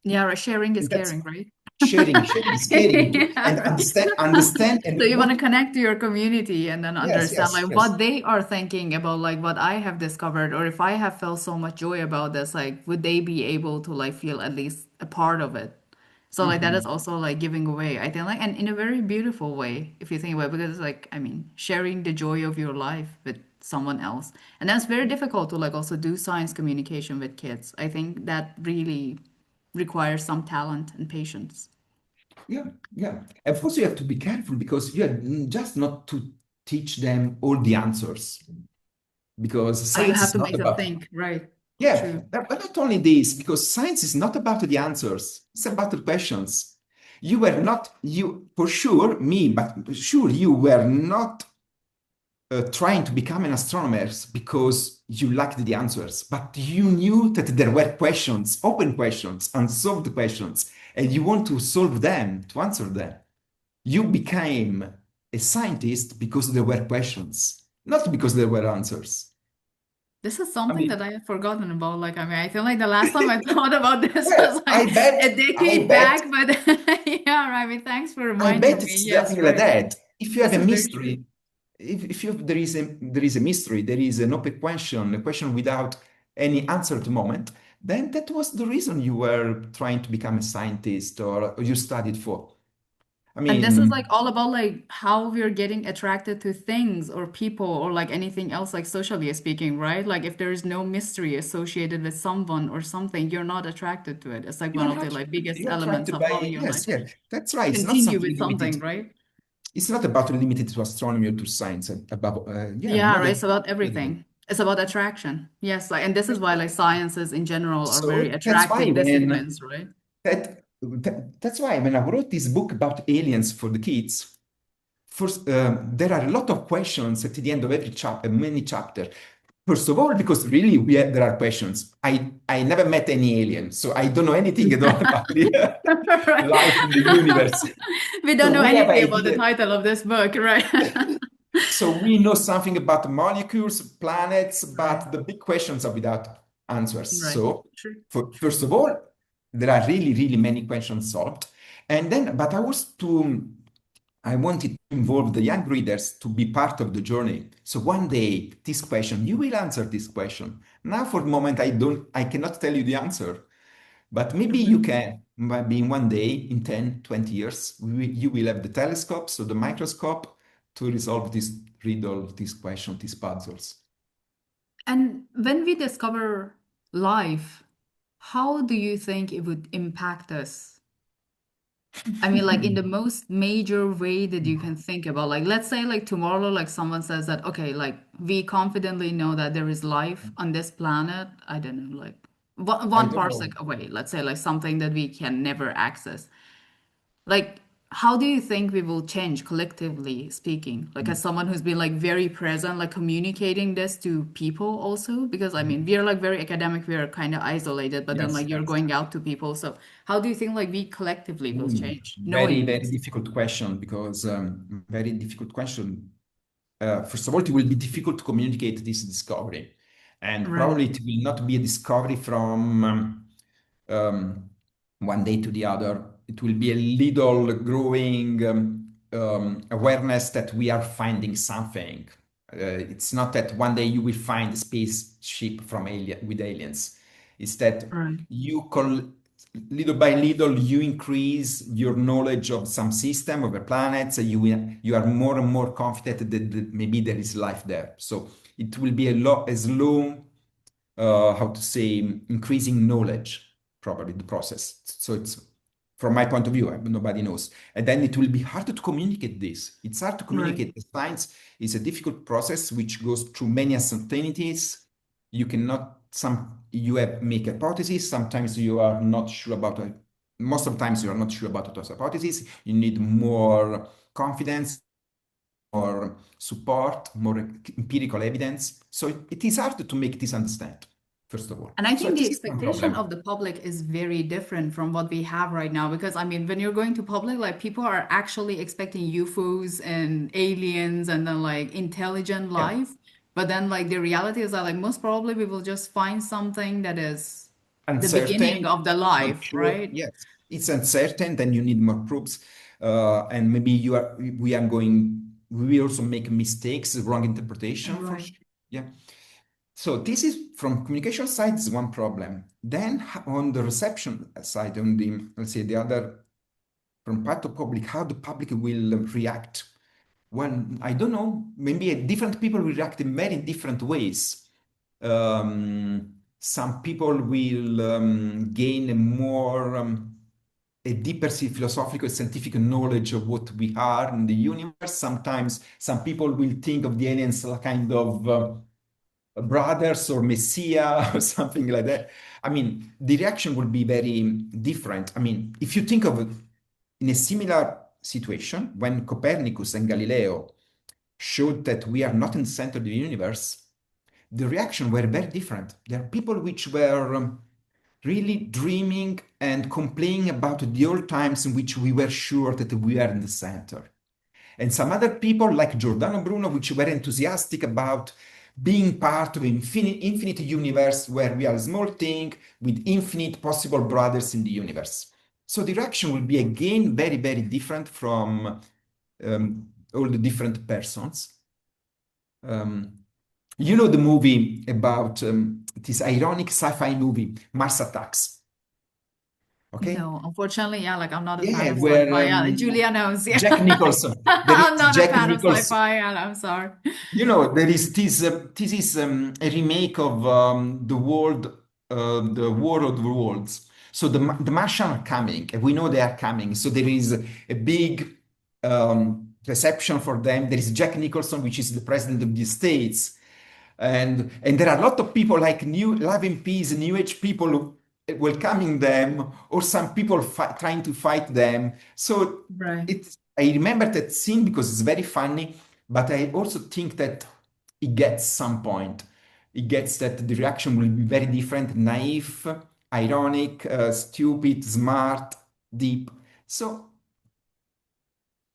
Yeah, right. Sharing is and that's caring, right? sharing is caring, Yeah, and right. understand, So and you want to what? connect to your community and then Yes, understand yes, like yes. what they are thinking about like what I have discovered, or if I have felt so much joy about this, like would they be able to like feel at least a part of it? So like that is Mhm. also like giving away, I think, like, and in a very beautiful way if you think about it, because like I mean sharing the joy of your life with someone else. And that's very difficult to like also do science communication with kids. I think that really requires some talent and patience. Yeah, yeah. And of course, you have to be careful because you have just not to teach them all the answers because Oh, you science have is to not make them about. think, right? Yeah, True. but not only this, because science is not about the answers, it's about the questions. You were not, you, for sure, me, but sure, you were not trying to become an astronomer because you lacked the answers, but you knew that there were questions, open questions, unsolved questions, and you want to solve them, to answer them. You became a scientist because there were questions, not because there were answers. This is I something mean, that I have forgotten about. Like, I mean, I feel like the last time I thought about this well, was like a I decade bet back, but yeah, right. I mean, thanks for I bet reminding me. it's Yes, definitely like right. that. If you have This a is very true. mystery, if you there is a mystery, there is an open question, a question without any answer at the moment, then that was the reason you were trying to become a scientist or you studied for. I And this is like mean, all about like how we're getting attracted to things or people or like anything else, like socially speaking, right? Like if there is no mystery associated with someone or something, you're not attracted to it. It's like one of the like biggest you're elements attracted of by, how you like yes, yes, that's right. It's not continue something with limited. something, right? It's not about limited to astronomy or to science. Above, yeah, Yeah, not right. at It's about all. everything. It's about attraction. Yes, like, and this is why like sciences in general are very So that's why attracting when disciplines, right? that's why when I wrote this book about aliens for the kids, first there are a lot of questions at the end of every chapter, many chapter. First of all, because really there are questions. I never met any alien, so I don't know anything at all about the Right. life in the universe. We So don't know we have anything about the idea. title of this book, right? So we know something about molecules, planets, Right. but the big questions are without answers. Right. So True. first of all, there are really, really many questions solved. And then, but I wanted to involve the young readers to be part of the journey. So one day, this question, you will answer this question. Now, for the moment, I cannot tell you the answer, but maybe you Mhm. can. Maybe in one day, in 10, 20 years, you will have the telescope, so the microscope, to resolve this riddle, this question, these puzzles. And when we discover life, how do you think it would impact us? I mean, like in the most major way that you can think about. Like, let's say, like tomorrow, like someone says that, okay, like we confidently know that there is life on this planet. I don't know, like I one don't know. parsec away. Let's say, like something that we can never access. Like, how do you think we will change collectively speaking? Like, as someone who's been like very present, like communicating this to people also, because I mean, we're like very academic, we're kind of isolated, but then Yes, like you're yes. going out to people. So, how do you think like we collectively will change Very, knowing very this? difficult question because very difficult question. First of all, it will be difficult to communicate this discovery, and Right, probably it will not be a discovery from um, one day to the other. It will be a little growing awareness that we are finding something. It's not that one day you will find a spaceship from with aliens. It's that right, you little by little you increase your knowledge of some system of the planets. You are more and more confident that maybe there is life there. So it will be a slow how to say, increasing knowledge, probably the process. So it's from my point of view, nobody knows. And then it will be harder to communicate this. It's hard to right, communicate. The science is a difficult process which goes through many uncertainties. You cannot you have make hypotheses. Sometimes you are not sure about it. Most of the times you are not sure about those hypotheses. You need more confidence, more support, more empirical evidence. So it is hard to make this understand, first of all. And I So think the this is one expectation problem. of the public is very different from what we have right now. Because I mean, when you're going to public, like people are actually expecting UFOs and aliens and then like intelligent Yeah, life. But then like the reality is that like most probably we will just find something that is the beginning uncertain, of the not life, sure. right? Yes, it's uncertain. Then you need more proofs, and maybe we also make mistakes, wrong interpretation for Right. sure. Yeah. So this is from communication side is one problem. Then on the reception side, on the let's say the other from part of public, how the public will react. Well, I don't know. Maybe different people will react in very different ways. Some people will gain a deeper philosophical scientific knowledge of what we are in the universe. Sometimes some people will think of the aliens as kind of brothers or messiah or something like that. I mean, the reaction will be very different. I mean, if you think of it in a similar situation, when Copernicus and Galileo showed that we are not in the center of the universe, the reaction were very different. There are people which were really dreaming and complaining about the old times in which we were sure that we are in the center. And some other people like Giordano Bruno, which were enthusiastic about being part of an infinite universe where we are a small thing with infinite possible brothers in the universe. So the reaction will be again very, very different from all the different persons. Um, you know the movie about this ironic sci-fi movie, Mars Attacks, okay? No, unfortunately, yeah, like I'm not a fan Yeah, of where sci-fi. Yeah, Julia knows. Yeah. Jack Nicholson. There is I'm not a Jack fan of Nicholson. sci-fi, and I'm sorry. You know, there is this. This is a remake of the War of the Worlds. So the Martian are coming, and we know they are coming. So there is a big reception for them. There is Jack Nicholson, which is the president of the States, and there are a lot of people like New Love and Peace, New Age people welcoming them, or some people trying to fight them. So Right. I remember that scene because it's very funny, but I also think that it gets some point. it gets that the reaction will be very different, naive, ironic, stupid, smart, deep. So,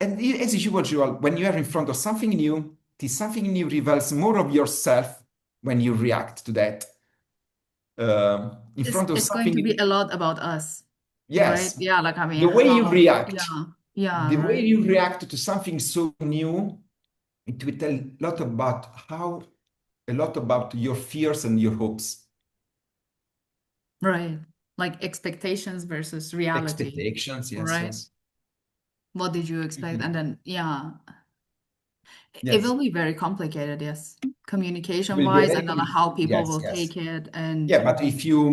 and as usual, when you are in front of something new, this something new reveals more of yourself when you react to that. In It's front of it's going to be something, a lot about us, right? yes, Yeah, like I mean, the way you how, react, yeah, yeah, the way right, you react to something so new, it will tell a lot about your fears and your hopes, right. Like expectations versus reality, expectations. Yes, right? yes. What did you expect? And Mhm. then, yeah, it Yes, will be very complicated, yes, it communication will be a wise, very and then how people yes, will yes. take it, and Yeah, but if you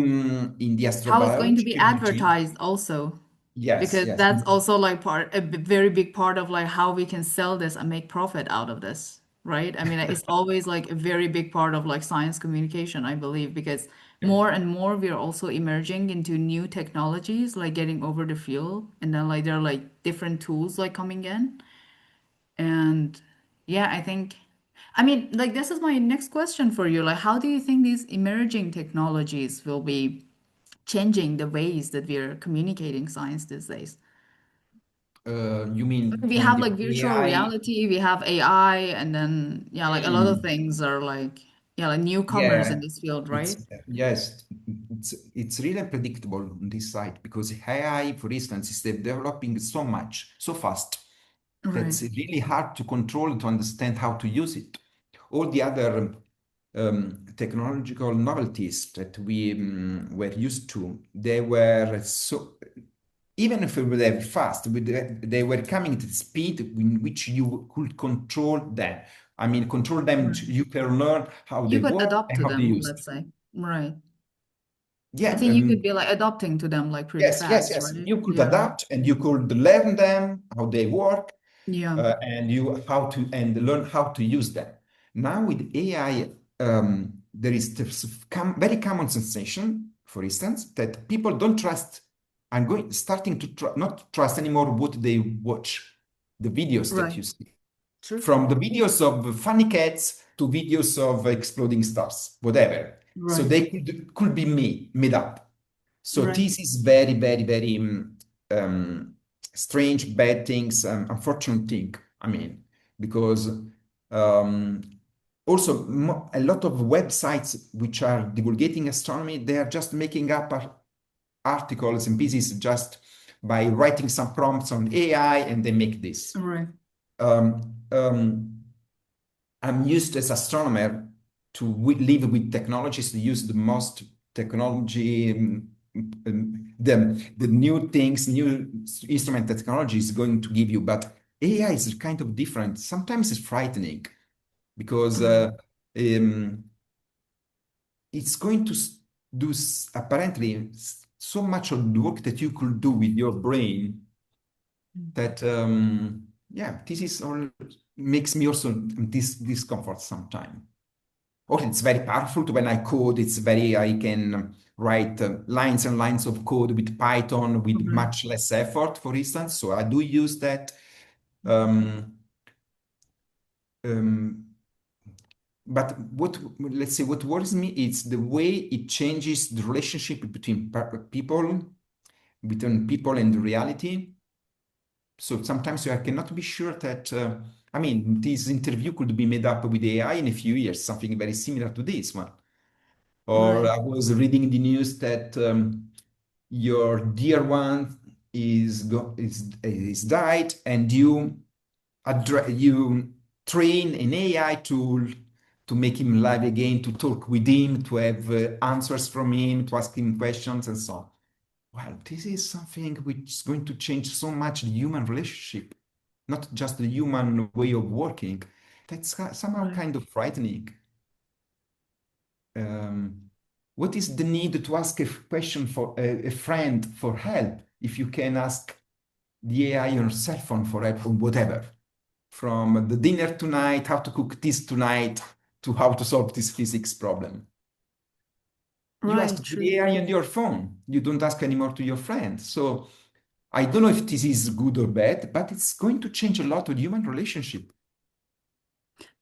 in the how it's going to astrobiology be community, advertised also, yes, because yes, that's also like very big part of like how we can sell this and make profit out of this, right? I mean, it's always like a very big part of like science communication, I believe, because more and more we are also emerging into new technologies, like getting over the field, and then like there are like different tools like coming in. And yeah, I think, I mean, like this is my next question for you. Like, how do you think these emerging technologies will be changing the ways that we're communicating science these days? you mean We have kind of like virtual AI? reality, we have AI, and then yeah, like a lot of Mm, things are like yeah, like newcomers in yeah, this field, right? it's yes, it's really unpredictable on this side because AI, for instance, is developing so much, so fast Right, that's really hard to control to understand how to use it. All the other technological novelties that we were used to, they were so even if they were fast, they were coming to the speed in which you could control them. I mean, control them, right. you can learn how they You could work adapt and to how to them, use it. let's say. Right. I Yeah, think you could be like adapting to them like pretty yes, yes, fast, yes. right? You could Yeah. adapt and you could learn them, how they work, Yeah. and you how to and learn how to use them. Now with AI, there is this very common sensation, for instance, that people don't trust. I'm going starting to not trust anymore what they watch, the videos that Right. you see, True. from the videos of funny cats to videos of exploding stars, whatever. So Right. they could be made up. So Right. this is very, very, very um, strange, bad things, unfortunate thing. I mean, because um, also a lot of websites which are divulgating astronomy, they are just making up articles and pieces just by writing some prompts on AI and they make this. Right. Um, um, I'm used as astronomer to live with technologies to use the most technology, the new things, new instrument technology is going to give you. But AI is kind of different. Sometimes it's frightening because Right. um, it's going to do apparently so much of the work that you could do with your brain that yeah, this is all makes me also discomfort sometimes. Or it's very powerful to when I code. It's very I can write lines and lines of code with Python with Right. much less effort, for instance. So I do use that. Um, um, but what let's say what worries me is the way it changes the relationship between people and reality. So sometimes I cannot be sure that. I mean, this interview could be made up with AI in a few years, something very similar to this one. Or Right. I was reading the news that your dear one is died, and you train an AI tool to make him live again, to talk with him, to have answers from him, to ask him questions, and so on. Well, this is something which is going to change so much the human relationship, not just the human way of working. That's somehow Right. kind of frightening. Um, what is the need to ask a question for a friend for help if you can ask the AI on your cell phone for help on whatever? From the dinner tonight, how to cook this tonight, to how to solve this physics problem. You ask Right. the True. AI on your phone. You don't ask anymore to your friend. So I don't know if this is good or bad, but it's going to change a lot of human relationship.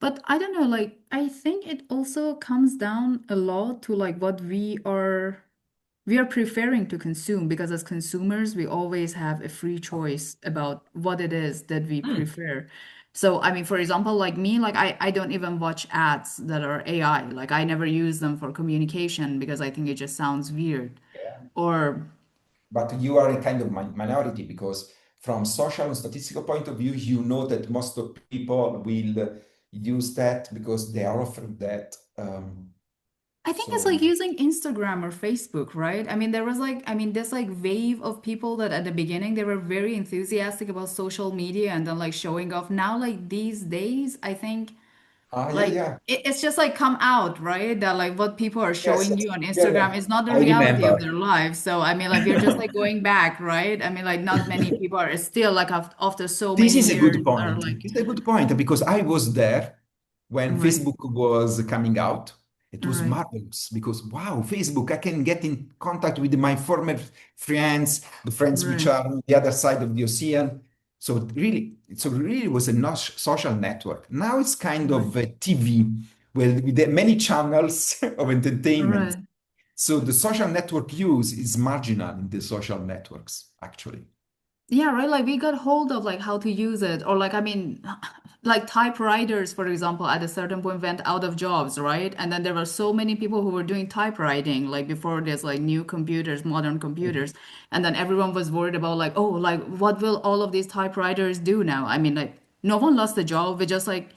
But I don't know, like I think it also comes down a lot to like what we are preferring to consume because as consumers we always have a free choice about what it is that we Hmm. prefer. So I mean, for example, like me, like I don't even watch ads that are AI. Like I never use them for communication because I think it just sounds weird. Or But you are a kind of minority because from social and statistical point of view, you know that most of people will use that because they are offered that. I think it's So like using Instagram or Facebook, right? I mean, there was like, I mean, this like wave of people that at the beginning they were very enthusiastic about social media and then like showing off. Now, like these days, I think yeah, like yeah. it's just like come out, right? That like what people are Yes, showing yes. you on Yeah, yeah. Instagram is not the I reality of remember. their lives. So, I mean, like we're just like going back, right? I mean, like not many people are still like after so This many is a good years are point. like, It's a good point because I was there when right, Facebook was coming out. It was right, marvelous because wow, Facebook, I can get in contact with my former friends, the friends which right, are on the other side of the ocean. So really was a social network. Now it's kind right, of a TV with the many channels of entertainment. right. So the social network use is marginal in the social networks, actually. Yeah, right. Like we got hold of like how to use it, or like I mean, like typewriters, for example, at a certain point went out of jobs, right? And then there were so many people who were doing typewriting, like before there's like new computers, modern computers, and then everyone was worried about like, oh, like what will all of these typewriters do now? I mean, like no one lost a job. We just like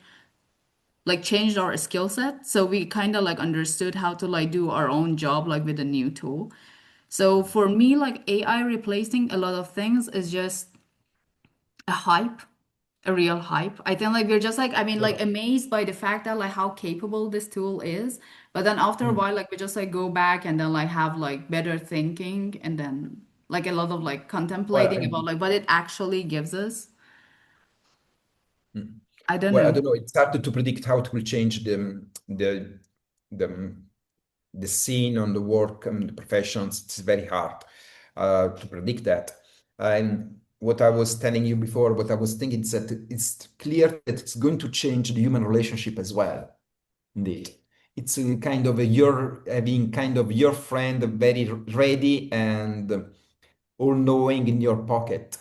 changed our skill set, so we kind of like understood how to like do our own job like with a new tool. So for me, like AI replacing a lot of things is just a hype, a real hype. I think like we're just like, I mean, like Yeah. amazed by the fact that like how capable this tool is. But then after a Mm. while, like we just like go back and then like have like better thinking and then like a lot of like Well, contemplating about like what it actually gives us. mm. I don't Well, I know. don't know. It's hard to predict how it will change the the scene on the work and the professions. It's very hard to predict that. And what I was telling you before, what I was thinking is that it's clear that it's going to change the human relationship as well. Indeed, it's a kind of a you're having kind of your friend very ready and all knowing in your pocket,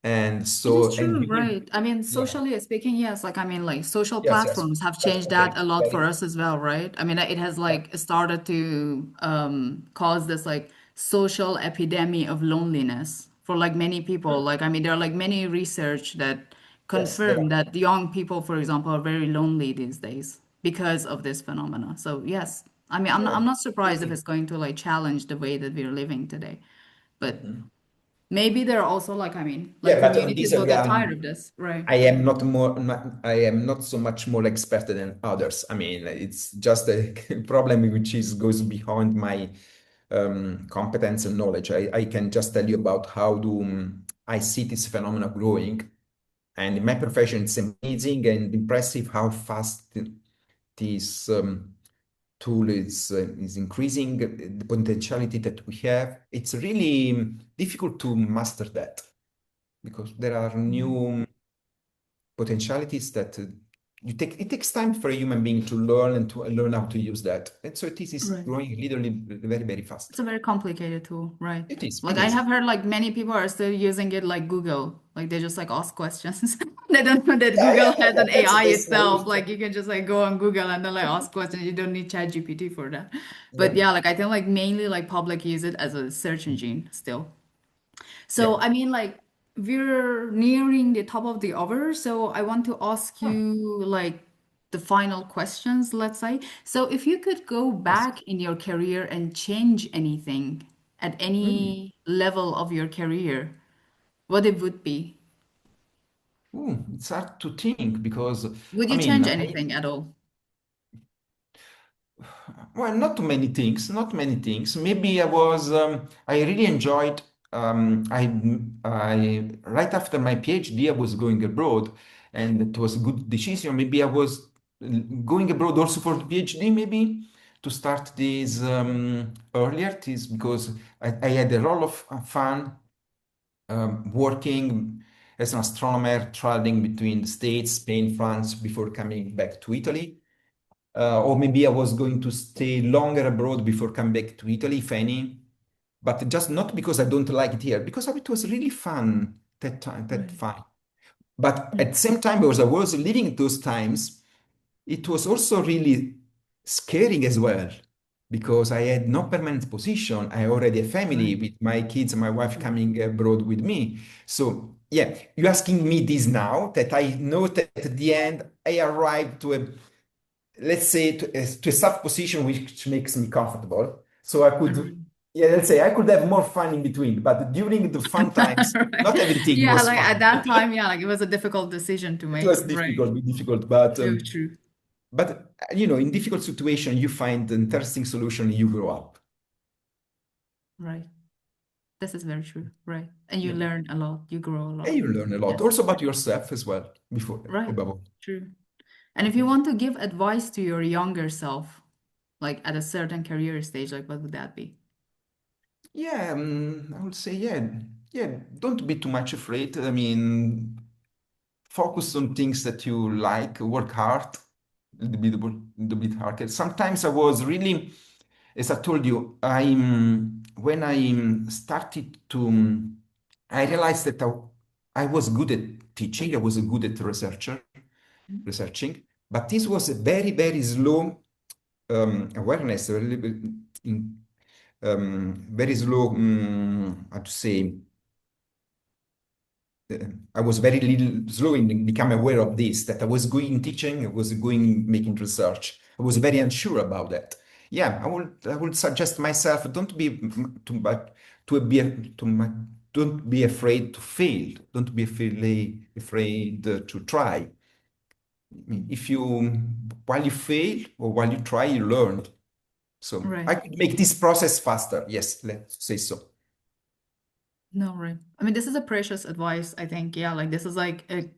and It is so and true, you can right? I mean, yeah. socially speaking, yes. Like, I mean, like social Yes, yes. platforms have That's changed that very, a lot for very, us as well, right? I mean, it has yeah. like started to cause this like social epidemic of loneliness for like many people. Mm. Like, I mean, there are like many research that Yes, there confirm are. that young people, for example, are very lonely these days because of this phenomena. So, yes, I mean, Yeah, I'm not surprised if absolutely. it's going to like challenge the way that we're living today. But Mhm. maybe there are also like, I mean, like Yeah, but on communities this will get area, tired of this, right? I am not so much more expert than others. I mean, it's just a problem which is goes behind my competence and knowledge. I can just tell you about how do I see this phenomena growing. And in my profession, it's amazing and impressive how fast this tool is increasing the potentiality that we have. It's really difficult to master that because there are new potentialities that it takes time for a human being to learn and to learn how to use that. And so it is Right. growing literally very, very fast. It's a very complicated tool, right? It is, Like it I is. have heard like many people are still using it like Google. Like they just like ask questions. They don't know that Yeah, Google yeah, yeah, has yeah. an AI That's itself. naive. Like you can just like go on Google and then like ask questions. You don't need ChatGPT for that. But Yeah. yeah, like I think like mainly like public use it as a search engine still. Yeah. So, I mean, like, we're nearing the top of the hour. So, I want to ask Huh. you, like, the final questions, let's say. So, if you could go Yes. back in your career and change anything at Mm. any level of your career, what it would be? Ooh, it's hard to think because Would I you mean, change anything at all? well, not too many things, not many things. Maybe I really enjoyed, right after my PhD, I was going abroad and it was a good decision. Maybe I was going abroad also for the PhD, maybe to start this earlier, because I had a lot of fun working as an astronomer traveling between the States, Spain, France, before coming back to Italy. Or maybe I was going to stay longer abroad before coming back to Italy, if any. But just not because I don't like it here, because it was really fun that time, that Right. fun. But Mm. at the same time, because I was living those times, it was also really scary as well, because I had no permanent position. I already have family Right. with my kids and my wife Mm. coming abroad with me. So yeah, you're asking me this now that I know that at the end I arrived to a, let's say, to a sub position which makes me comfortable. So I could, Right. yeah, let's say I could have more fun in between. But during the fun times, Right. not everything Yeah, was like at fun. that time, yeah, like it was a difficult decision to It make. was Right. difficult, but True, true. in difficult situation, you find an interesting solution. You grow up. Right. This is very true. Right. And you Yeah, learn a lot, you grow a and lot. you learn a lot, Yes. also about yourself as well. Before, Right. above all. True. And if you want to give advice to your younger self, like at a certain career stage, like what would that be? Yeah, I would say, yeah. Don't be too much afraid. I mean, focus on things that you like, work hard, a little bit harder. Sometimes I was really, as I told you, when I started to, I realized that I was good at teaching, I was good at researching, but this was a very, very slow awareness, a little bit very slow, how to say, uh, I was very little slow in become aware of this, that I was going teaching, I was going making research. I was very unsure about that. Yeah, I would suggest myself, don't be too but to be too much, don't be afraid to fail. Don't be afraid to try. I mean, if you while you fail or while you try, you learn. So Right. I could make this process faster. Yes, let's say so. No, right. I mean, this is a precious advice, I think. Yeah, like this is like a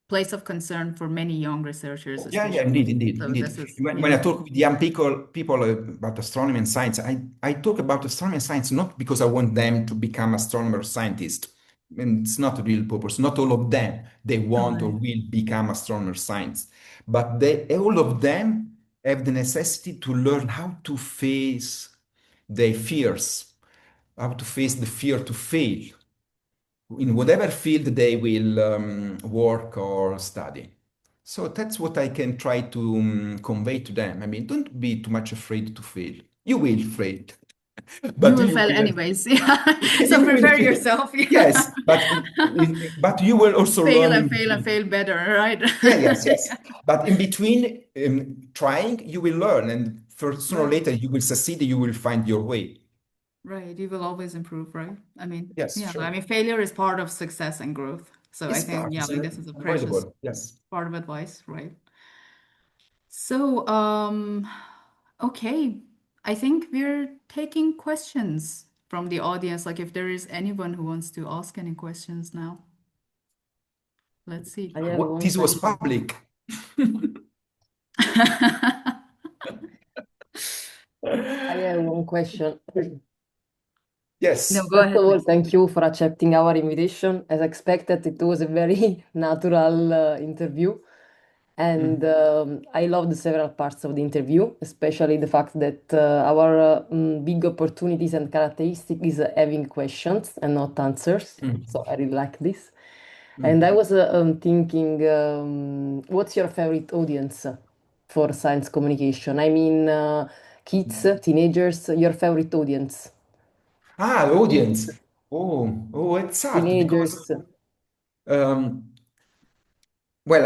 place of concern for many young researchers, Yeah, especially. indeed, indeed, So this indeed. is, When I yeah. talk with young people about astronomy and science, I talk about astronomy and science not because I want them to become astronomer scientists. And it's not a real purpose. Not all of them they want or Right. will become astronomer science, but all of them have the necessity to learn how to face their fears, how to face the fear to fail in whatever field they will work or study. So that's what I can try to convey to them. I mean, don't be too much afraid to fail. You will fail, You but will you fail will. anyways. Yeah. So You will prepare fail. yourself. Yes, Yeah. but you will also Fail learn and in fail and between. fail better, right? Yeah, yes, yes. Yeah. But in between trying, you will learn, and for sooner or Right. later you will succeed. You will find your way. Right. You will always improve, right? I mean, Yes, yeah, I sure. mean, failure is part of success and growth. So I It's think, part. yeah, It's like this is a precious unavoidable. Yes. part of advice, right? So, okay. I think we're taking questions from the audience. Like if there is anyone who wants to ask any questions now, let's see. I have What one this was question. public. I have one question. No, Yes. go First of ahead, all, please. thank you for accepting our invitation. As expected, it was a very natural interview. And Mm, I loved several parts of the interview, especially the fact that our big opportunities and characteristic is having questions and not answers. mm, So I really like this. And I mm. was thinking, what's your favorite audience for science communication? I mean, kids, teenagers, your favorite audience? Ah, the audience. Oh, it's hard because Teenagers, um, well,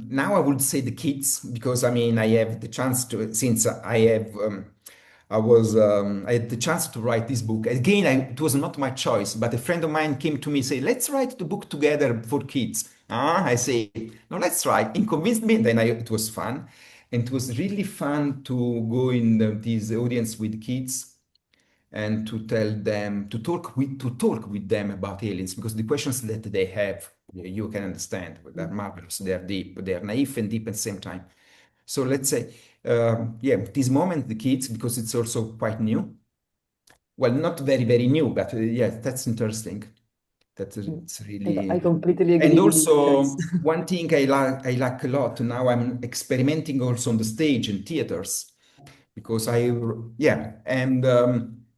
now I would say the kids because I mean I have the chance to since I had the chance to write this book again. It was not my choice, but a friend of mine came to me and say, "Let's write the book together for kids." I say, "No, let's try." And convinced me. And then it was fun, and it was really fun to go in this audience with kids and to tell them to talk with them about aliens because the questions that they have you can understand they're marvelous, they're deep, they're naive and deep at the same time. So let's say yeah, this moment the kids because it's also quite new, well, not very very new, but yeah, that's interesting. That Mm. it's I really. completely And agree with your choice. also, one thing I like a lot now, I'm experimenting also on the stage in theaters because yeah, and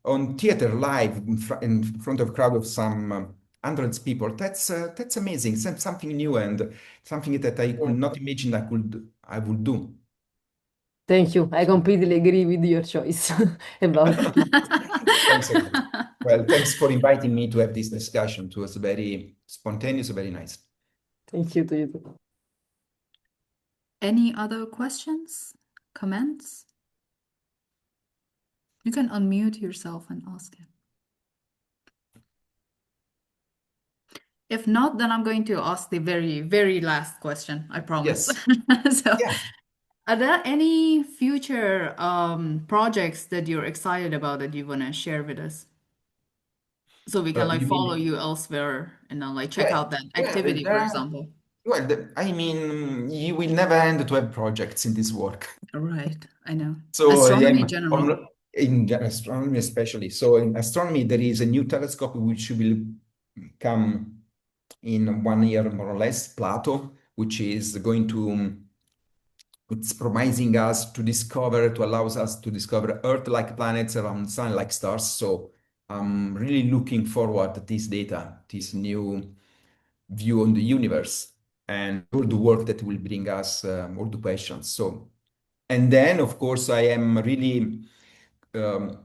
on theater live in front of a crowd of some hundreds of people. That's amazing. Something new and something that I Yeah. could not imagine I would do. Thank you. I completely agree with your choice about it. Thanks a lot. Well, thanks for inviting me to have this discussion. It was very spontaneous, very nice. Thank you to you too. Any other questions? Comments? You can unmute yourself and ask him. If not, then I'm going to ask the very, very last question, I promise. Yes. So, Yeah. are there any future projects that you're excited about that you want to share with us? So we can like You follow mean, you elsewhere and then like check yeah, out that yeah, activity, for example. well, I mean, you will never end to have projects in this work. Right, I know. So Astronomy in general. in astronomy especially. So in astronomy, there is a new telescope which will come in 1 year more or less, Plato, which is going to it's promising us to allows us to discover Earth-like planets around Sun-like stars. So I'm really looking forward to this data, this new view on the universe, and all the work that will bring us all the questions. So, and then of course I am really um,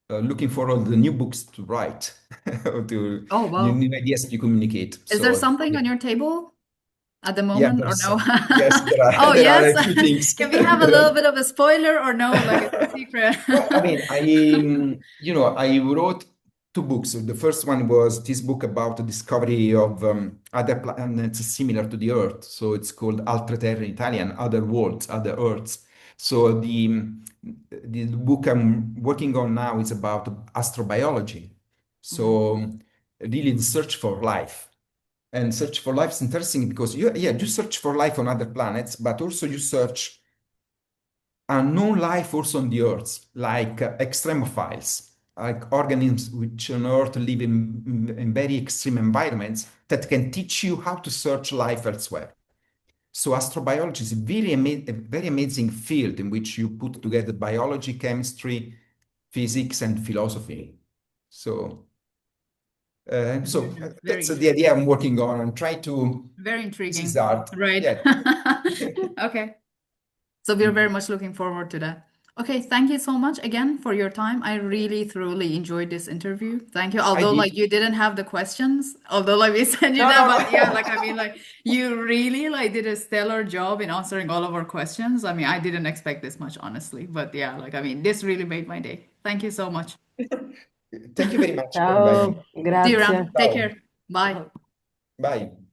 looking forward to the new books to write, to Oh, new wow. ideas to communicate. Is there So something on your table at the yeah, moment or there's no? yes, there are Oh, there are yes. a few things. Can we have a little bit of a spoiler or no? Like it's a secret. Well, I mean, I wrote two books. The first one was this book about the discovery of other planets similar to the Earth. So it's called Altre Terre in Italian, Other Worlds, Other Earths. So the book I'm working on now is about astrobiology. Mhm. So really the search for life. And search for life is interesting because you search for life on other planets, but also you search unknown life also on the Earth, like extremophiles, like organisms which on Earth live in very extreme environments that can teach you how to search life elsewhere. So astrobiology is a very amazing field in which you put together biology, chemistry, physics, and philosophy. So, Very that's the idea interesting. I'm working on and try to. Very This is intriguing. art. Right. Yeah. Okay. So we're very much looking forward to that. Okay, thank you so much again for your time. I really thoroughly enjoyed this interview. Thank you. I Although did. like you didn't have the questions, although like we sent you No, that, no. but yeah, like I mean like you really like did a stellar job in answering all of our questions. I mean, I didn't expect this much, honestly. But yeah, like I mean, this really made my day. Thank you so much. Thank you very much for inviting me. Ciao, See you grazie. around. Take Ciao. care. Bye. Ciao. Bye.